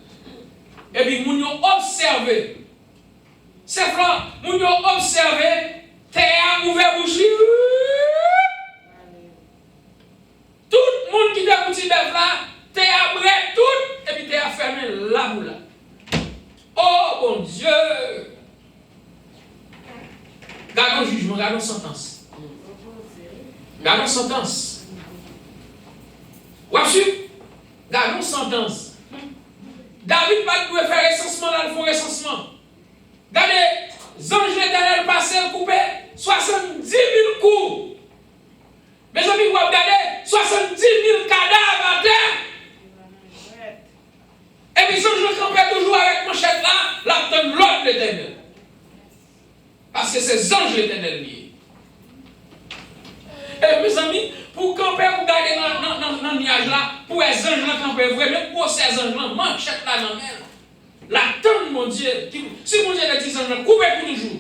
Et puis, moun yo observé. C'est franc, moun yo observé, terre ouvert bouche. Tout le monde qui est petit bœuf là, terre brûlé tout, et puis terre fermé là ou là. Oh mon Dieu! Gardons jugement, gardons sentence. Gardons sentence. Ouapsu? Gardons sentence. David pas de faire recensement dans le fond recensement. Regardez, les anges l'éternel passé coupé 70 000 coups. Mes amis, vous regardez 70 000 cadavres à terre. Et puis, si je campais toujours avec mon chef là, là, l'autre l'éternel. Parce que c'est les anges l'éternel liés. Et mes amis, pour camper, pour garder dans le nuage là, pour les anges là camper, vraiment, pour ces anges là, manchette là dans la mer. La tonne, mon Dieu, si mon Dieu les 10 anges là, coupez pour toujours.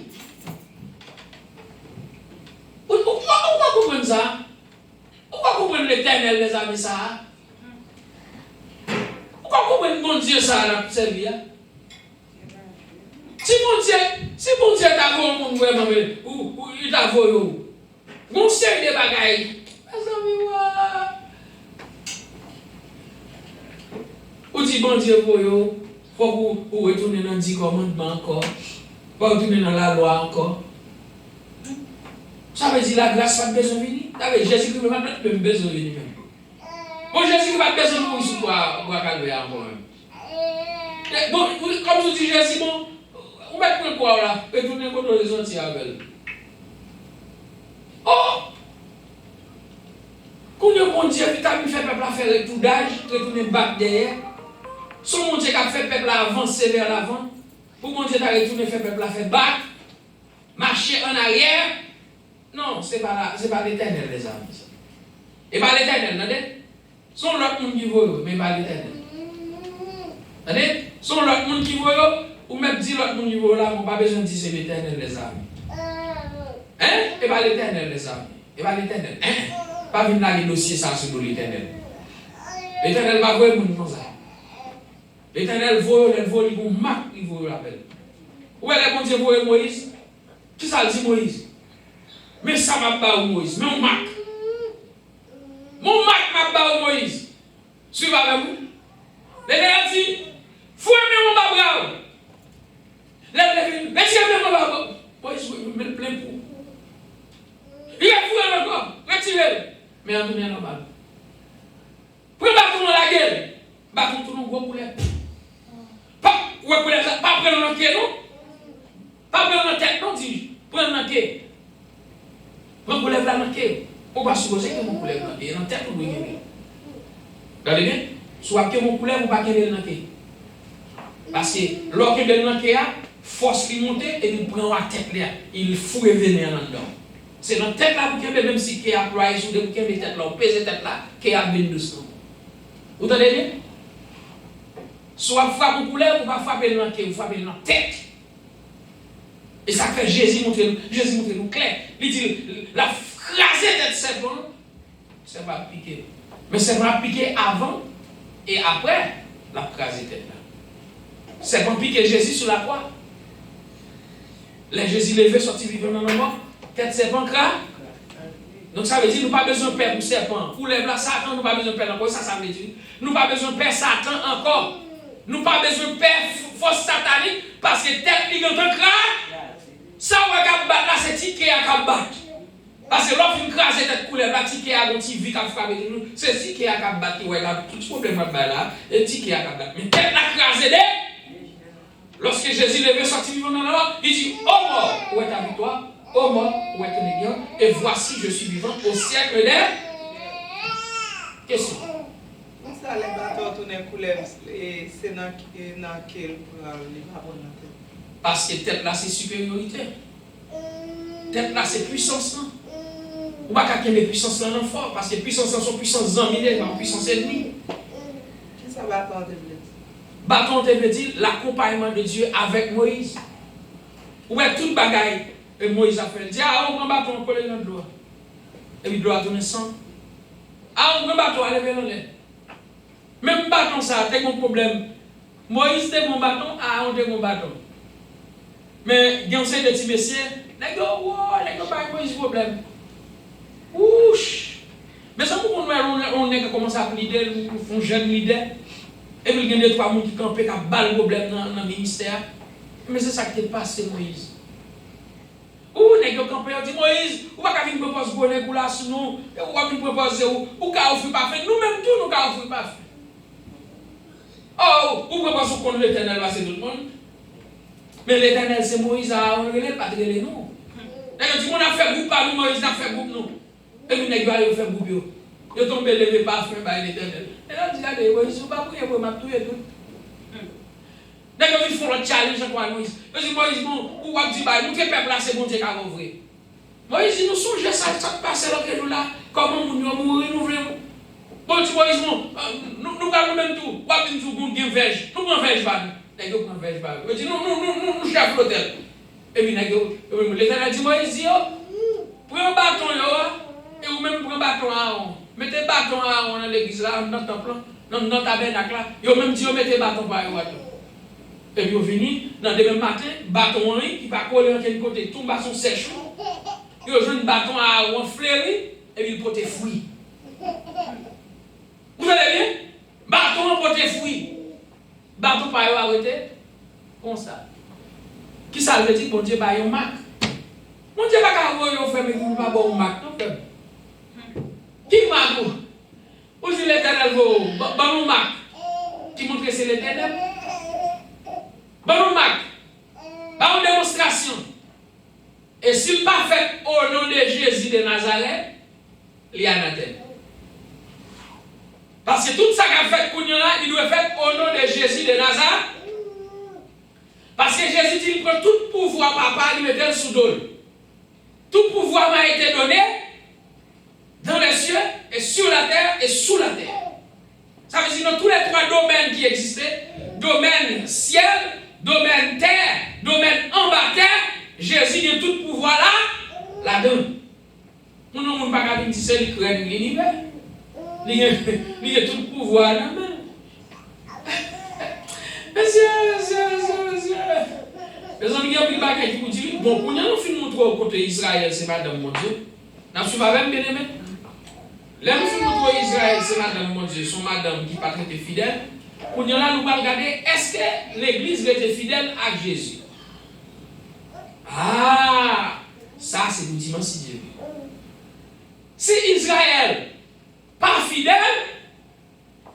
Pourquoi comprendre ça? Pourquoi comprendre l'éternel, les amis, ça? Pourquoi comprendre mon Dieu ça là pour servir? Si mon Dieu t'a vu au monde vraiment, ou il t'a vu où? Mon série de bagailles. Mes amis, ou dit bon Dieu pour vous, faut que vous retournez dans le 10 commandements encore, faut retourner dans la loi encore. Ça veut dire la grâce pas besoin de venir. Ça veut dire Jésus qui ne va pas besoin de venir même. Bon, Jésus qui va besoin de venir sur quoi calmer encore. Bon, comme je dis Jésus, bon, on va être quoi là? Retourner contre les gentils avec. Oh! Quand le bon Dieu qui a fait peuple à faire le tour d'âge, retourner battre derrière. Son mon Dieu qui a fait peuple à avancer vers l'avant. Pour mon Dieu qui a retourné faire peuple à faire battre, marcher en arrière. Non, ce n'est pas l'éternel, les amis. Et pas l'éternel, non? Son l'autre monde qui veut, mais pas l'éternel. Son l'autre monde qui veut, ou même dit l'autre monde qui veut là, on n'a pas besoin de dire c'est l'éternel, les amis. Hein? Et pas l'éternel, les amis. Et pas l'éternel. Hein? Pas venir là les dossiers ça sur l'éternel. L'Éternel va voir mon comme ça. L'Éternel voit, il voit, il voit, il voit l'appel. Où est le bon Dieu voit Moïse? Qui ça dit Moïse? Mais ça m'a pas Moïse, mais on marque. Mon marque m'a pas Moïse. Suivez avec vous. L'Éternel dit, faut aimer mon babrao. Mais si aimer mon babrao, Moïse, me le plaint pour. Il est fou encore, retirez-le. Mais en tournant en bas. Prenez bâton dans la gueule. Bâton tout le gros poulet. Pas prendre dans le quai, non? Pas prendre dans la tête, non, dis. Prendre dans le quai. Prendre poulet dans le quai. On va supposer que mon poulet dans le quai. Dans la tête, on doit gagner. Regardez bien. Soit que mon poulet, vous ne pouvez pas gagner dans le quai. Parce que lorsque vous êtes dans le quai, force qui monte et vous prenez la tête là. Il faut revenir là-dedans. C'est dans la tête là, vous avez même si qui a ployé sur des bouquins de tête là, vous pesez tête là, qui a bien doucement. Vous entendez bien? Soit vous frappez au poulet, ou pas frapper dans la quai, vous frappez dans la tête. Et ça fait Jésus montrer nous clair. Il dit, la craser tête c'est bon, ça va piquer. Mais ça va piquer avant et après la craser tête là. C'est pour piquer Jésus sur la croix. Les Jésus levé, sorti vivant dans le mort. Tête serpent cra. Donc ça veut dire nous pas besoin de père pour serpent. Pour les blancs Satan, nous pas besoin de père encore. Ça veut dire. Nous pas besoin de père Satan encore. Nous pas besoin de père force satanique parce que tête ligante cra. Ça on va battre là c'est ticket à battre. Parce que l'offre une crase tête couleur là ticket à petit vite à frapper nous. C'est ticket à battre ouais là tout problème là et ticket à battre. Mais tête la crase lorsque Jésus levé sorti vivant dans la mort, il dit oh mort où est ta victoire? Oh mort, où est ton aiguillon? Et voici, je suis vivant au siècle des questions.
Ça, les bateaux tournent couleur, c'est dans quel
Parce que tête là, c'est supériorité. Tête là, c'est puissance. Ou pas qu'à les puissances là non fort, parce que puissance là sont puissance ennemie, pas puissance ennemie.
Qu'est-ce que ça bâton te veut dire?
Bâton te veut dire l'accompagnement de Dieu avec Moïse. Ou est toute bagaille. Et Moïse a fait, il dit, ah, on prend bâton, on colle dans le doigt. Et puis, il doit donner sang. Ah, on prend bâton, allez, venez dans l'air. Même bâton, ça, c'est mon problème. Moïse, c'est mon bâton, ah, on est mon bâton. Mais, il y a un de petits messieurs, les gars, pas Moïse, problème. Ouch! Mais ça, on est commencé à leader, on un jeune leader. Et puis, il y a deux, trois personnes qui campent, qui ont le problème dans le ministère. Mais c'est ça qui est passé, Moïse. Ou nèg yo campé dit Moïse, ou pas venir proposer bonnet pour là sur nous, ou pas venir proposer ou ka offrir pas fait, nous même tout nous ka offrir pas fait. Oh, ou propose qu'on l'Éternel va c'est tout le monde. Mais l'Éternel c'est Moïse à on relève pas de nous. Nèg dit on a fait groupe pas nous Moïse a fait groupe nous. Et puis nèg yo aller faire groupe yo. Yo tombé levé pas fin par l'Éternel. Et là dit allez Moïse, ou pas prier pour m'a tuer tout. D'ailleurs, ils font le challenge à Moïse. Ils disent, Moïse, ou va dire, nous qui peuple là, c'est bon Dieu qui a ouvré. Moïse dit, nous songeons ça passe là que nous là, comment nous mourir, nous voulons. Bon, tu Moïse, nous allons même tout. Ou va dire, nous avons verge. Nous prenons verge, d'ailleurs, nous prenons verge. Il dit, nous chef l'hôtel. Et puis, l'Éternel dit, Moïse dit, prends un bâton, et vous même prenez un bâton à Aaron. Mettez bâton à Aaron dans l'église là, dans le temple, dans le tabernacle là. Et même dit, mettez bâton par Aaron. Et puis, venu, dans le même matin, bâton qui va coller en quel côté, tout bâton sèche. Il a joué un bâton à Aaron fleuri, et puis il porte fruit. Vous allez bien? Bâton porte fruit. Bâton par arrêté, comme ça. Qui ça veut dire, bon Dieu, bah, il y a un marque. Bon Dieu, bah, quand vous faites, mais vous ne pas bon marque, non? Qui marque? Où est l'Éternel, bon marque? Qui montre que c'est l'Éternel? Bon marque, bon démonstration. Et s'il pas fait au nom de Jésus de Nazareth, il y a anathème. Parce que tout ça qu'il a fait, il doit faire au nom de Jésus de Nazareth. Parce que Jésus dit qu'il prend tout pouvoir, papa, il met le sous l'eau. Tout pouvoir m'a été donné dans les cieux, et sur la terre, et sous la terre. Ça veut dire dans tous les trois domaines qui existaient, domaine ciel, domaine terre, domaine en bas terre, Jésus a tout pouvoir là, là-dedans. Nous ne pouvons pas dire que c'est le crème de l'univers. Il y a tout le pouvoir dans la main. Monsieur. Les amis, il y a un bagage qui vous dit, bon, pour nous film montrer au côté Israël, c'est madame mon Dieu. N'a pas même bien aimé. Là, nous film montrer Israël, c'est madame mon Dieu, son madame qui pas traité fidèle. Pour nous là, nous allons regarder, est-ce que l'église était fidèle à Jésus? Ah, ça c'est une dimension de Dieu. Si Israël pas fidèle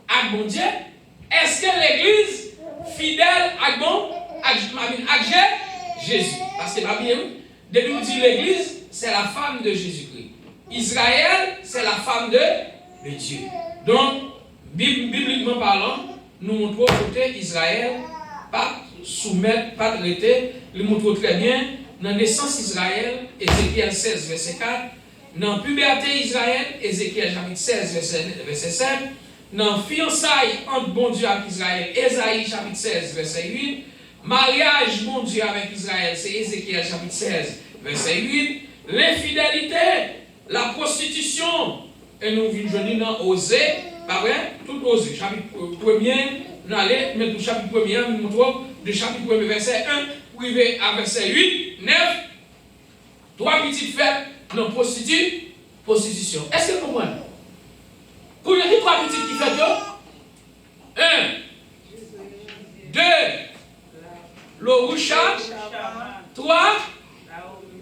à mon Dieu, est-ce que l'église fidèle à Jésus? Parce que la Bible, depuis nous dit l'église, c'est la femme de Jésus-Christ. Israël, c'est la femme de Dieu. Donc, bibliquement parlant, nous montrons côté Israël, pas soumettre, pas traiter, nous montrons très bien dans la naissance d'Israël, Ézéchiel 16, verset 4, dans la puberté Israël, Ézéchiel chapitre 16, verset 7, dans fiançailles entre bon Dieu avec Israël, Ésaïe chapitre 16, verset 8, mariage bon Dieu avec Israël, c'est Ézéchiel chapitre 16, verset 8, l'infidélité, la prostitution, et nous venons dans Osée, pas vrai? Tout Osée, chapitre 1er, nous allons mettre le chapitre 1er, nous montrons de chapitre 1er, verset 1, privé à verset 8, 9, 3 petites fêtes, non prostitution. Est-ce que vous comprenez? Pour y a 3 petites qui fêtent, 1, 2, Lohusha, 3,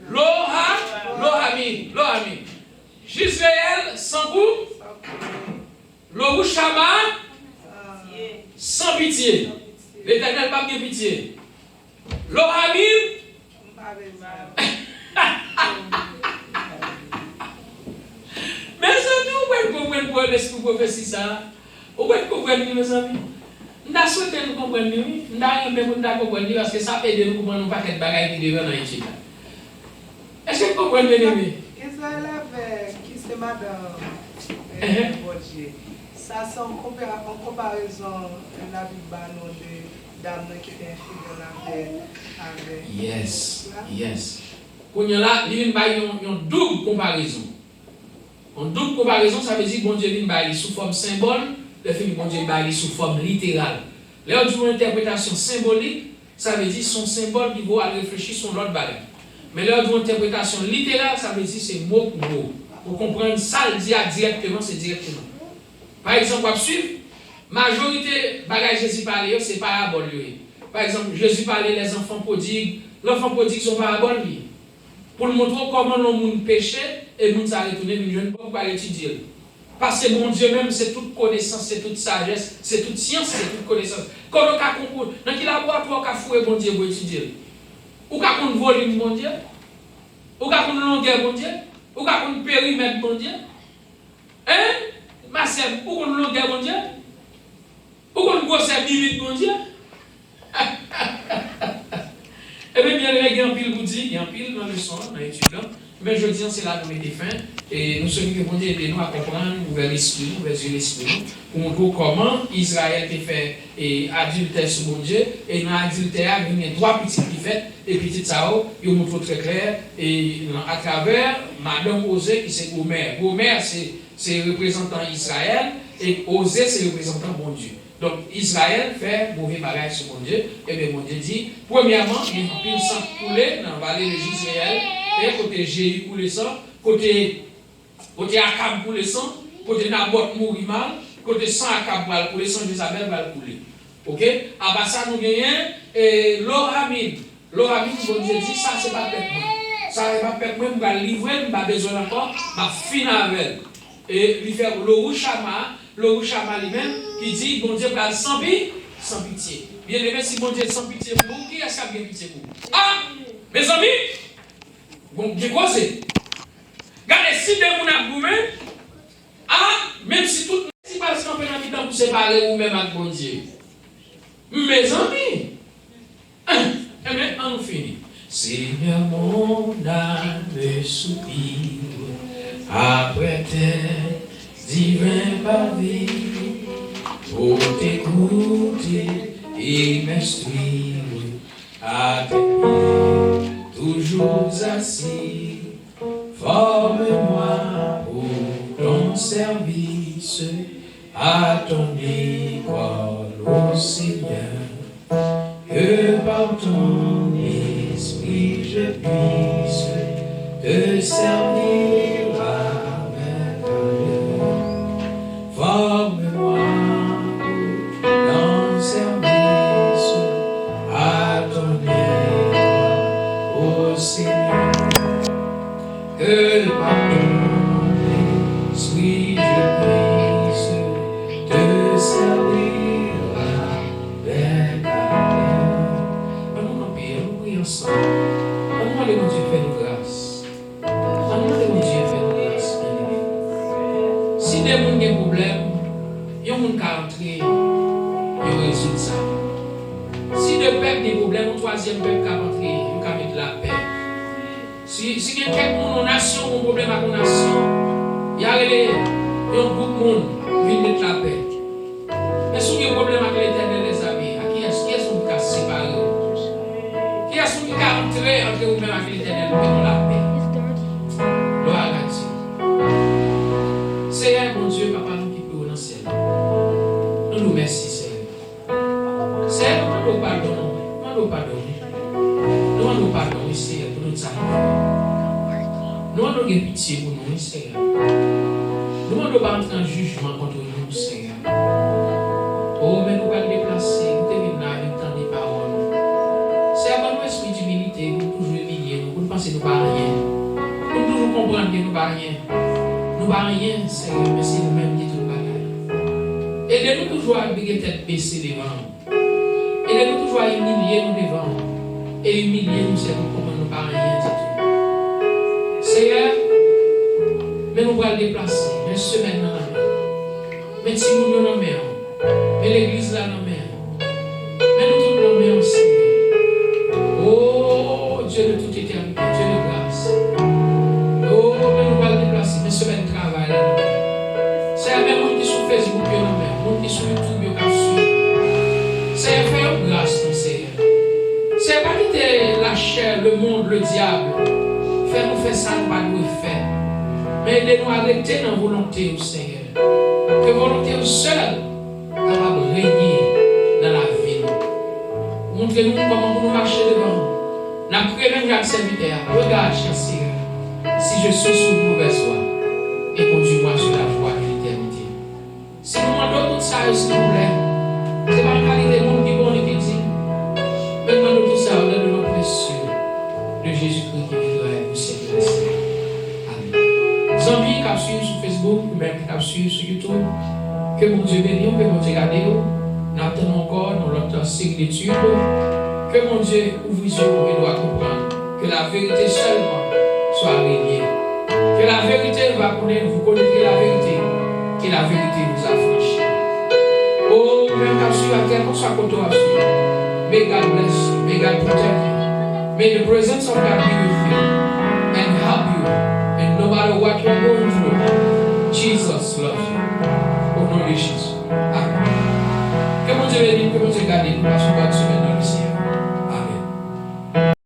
Lohamim. Gisraël sans goût, Lohushama sans pitié. L'Éternel n'a pas de pitié. Lohamim. Mes amis, vous pouvez comprendre l'esprit prophétie ça. Vous pouvez comprendre, mes amis. Nous avons souhaité nous comprendre, nous avons comprendre parce que ça peut aider nous comprendre pas de bagages qui devant dans l'étude. Est-ce que vous comprenez, mes amis?
Israël avait qui c'est madame Bourdieu. Ça c'est en comparaison de la Bible de dame qui était infidèle avec.
Yes. Quand il y a là, il y a une double comparaison. En double comparaison, ça veut dire que bon Dieu vient sous forme symbole, le film bon Dieu vient sous forme littérale. Là, on dit une interprétation symbolique, ça veut dire son symbole qui va réfléchir sur l'autre bagage. Mais là, une interprétation littérale, ça veut dire c'est mot pour mot. Pour comprendre ça, le dire directement, c'est directement. Par exemple, on suivre, majorité bagage Jésus parlait, c'est parabole. Par exemple, Jésus parlait des enfants prodigues, l'enfant prodigue sont paraboles. Pour nous montrer comment le monde péchait et le monde s'est retourné, nous ne pouvons pas l'étudier. Parce que mon Dieu même, c'est toute connaissance, c'est toute sagesse, c'est toute science, c'est toute connaissance. Quand on a compris, dans quel laboratoire on a foué mon Dieu pour étudier? Ou qu'on a un volume mon Dieu? Ou qu'on a une longueur mon Dieu? Ou qu'on a un périmètre mon Dieu? Hein? Ma sœur, ou qu'on a une longueur mon Dieu? Ou qu'on a une grosseur limite mon Dieu? Eh bien, il y a un pile vous dit, il y a un pile dans le son, dans l'étude. Mais je dis, c'est là nous mettons fin. Et nous sommes venus aider nous à comprendre, ouvrir l'esprit, ouvrir l'esprit, pour montrer comment Israël a fait adultère sur mon Dieu. Et dans l'adultère, il y a 3 petites qui fait, et petites ça, il montre très clair. Et à travers Madame Osée, qui c'est Gomer. Gomer, c'est représentant Israël, et Osée, c'est représentant mon Dieu. Donc Israël fait mauvais bagage sur mon Dieu. Et bien mon Dieu dit, premièrement, il y a une sang coulé dans la vallée de Gisraël. Et côté Jéhu coulé sang, côté Akab coulé sang, côté Naboth mourit mal, côté sang Akab va couler, sang Jézabel va couler. Ok? À part ça, nous gagnons Lohamim. Lohamim, bon Dieu dit, ça c'est pas pète moi. Ça c'est pas pète moi, je vais livrer, je n'ai pas besoin encore, je vais finir avec. Et lui faire Lohushama lui-même, qui dit, bon Dieu va sans pitié. Bien aimé, si bon Dieu sans pitié pour vous, qui est-ce qui a bien pitié pour vous? Ah! Mes amis, bon, j'ai causé. Regardez, si des gens ont goumé, même si tout le monde est en train de séparer ou même avec bon Dieu. Mes amis, et maintenant nous finissons. Seigneur, mon âme soupire après tes divins pavés, pour t'écouter et m'instruire à tes pieds, toujours assis. Forme-moi pour ton service. à ton école, ô Seigneur, que par ton esprit je puisse te servir avec ardeur. Forme-moi dans le service à ton école, ô Seigneur, que par ton esprit je puisse te servir avec ardeur. Allons prier ensemble. Allons demander mon Dieu de faire une grâce. Allons demander mon Dieu de faire une grâce. Si des gens ont des problèmes, ils ont un cas entré, ils ont résolu ça. Si deux peuples ont des problèmes, un troisième peuple qui a entré, ils ont mettre la paix. Si quelqu'un a une nation, un problème avec une nation, il y a un groupe de monde qui vient mettre la paix. Mais si il y a un problème avec l'Éternel, les amis, qui est-ce qu'on peut séparer? Qui est-ce qu'on peut entrer entre vous-même avec l'Éternel pour nous la paix? Gloire à Dieu. Seigneur, mon Dieu, Papa, nous qui peut dans le ciel. Nous nous remercions, Seigneur. Seigneur, nous nous pardonnons. Nous nous pardonnons. Nous nous pardonnons, Seigneur, pour nous saluer. Nous avons pitié pour nous, Seigneur. Nous ne devons pas entrer en jugement contre nous, Seigneur. Oh, mais nous allons déplacer, nous devons venir dans les paroles. C'est avant nous esprit d'humilité, nous toujours humilier, nous penser que nous ne pas rien. Nous toujours comprendre que nous ne pas rien. Nous ne pas rien, Seigneur, mais c'est nous-mêmes qui tout bagage. Aidez-nous toujours à avoir tête baissée devant. Aidez-nous toujours à humilier nous devant. Et humilier nous, c'est nous comprendre nous pas rien du tout. Seigneur, mais nous allons déplacer, mais semaine dans la main. Mais si nous dans la main, mais l'église là dans la main. Mais nous tous dans la main aussi. Oh, Dieu de toute éternité, Dieu de grâce. Oh, mais nous allons déplacer, mais semaine travail là. C'est la même monde qui sur Facebook, dans la main, monde qui sur YouTube, qui suit. Seigneur, fais grâce, mon Seigneur. C'est pas quitter la chair, le monde, le diable. Fais-nous faire ça, nous pas nous faire. Mais aidez-nous à arrêter dans la volonté, Seigneur. Que volonté seule capable de régner dans la vie. Montrez-nous comment nous marcher devant. La première Jacques serviteur, regarde, cher Seigneur, si je suis sur une mauvaise voie et conduis-moi sur la voie de l'éternité. Si nous demandons tout ça, s'il vous plaît, c'est pas la qualité de monde qui bon et qui dit. Mais demandons tout ça au nom de notre précieux de Jésus-Christ qui vivra au siècle des siècles. Amen. Amis qui suivent sur Facebook, ou même qui suivent sur YouTube, que mon Dieu bénisse, que mon Dieu garde. Nous attendons encore dans notre cycle d'études. Que mon Dieu ouvre les yeux pour qu'il doit comprendre que la vérité seulement soit régnée. Que la vérité va connaître, vous connaîtrez la vérité, et la vérité vous affranchit. Oh, même quand je suis à terre, qu'on soit content à suivre. May God bless you, may God protect you. May the presence of God be with you and help you. And no matter what you're going through, Jesus loves you. Au nom de Jésus. Amen. Que mon Dieu bénisse, que mon Dieu garde, nous passons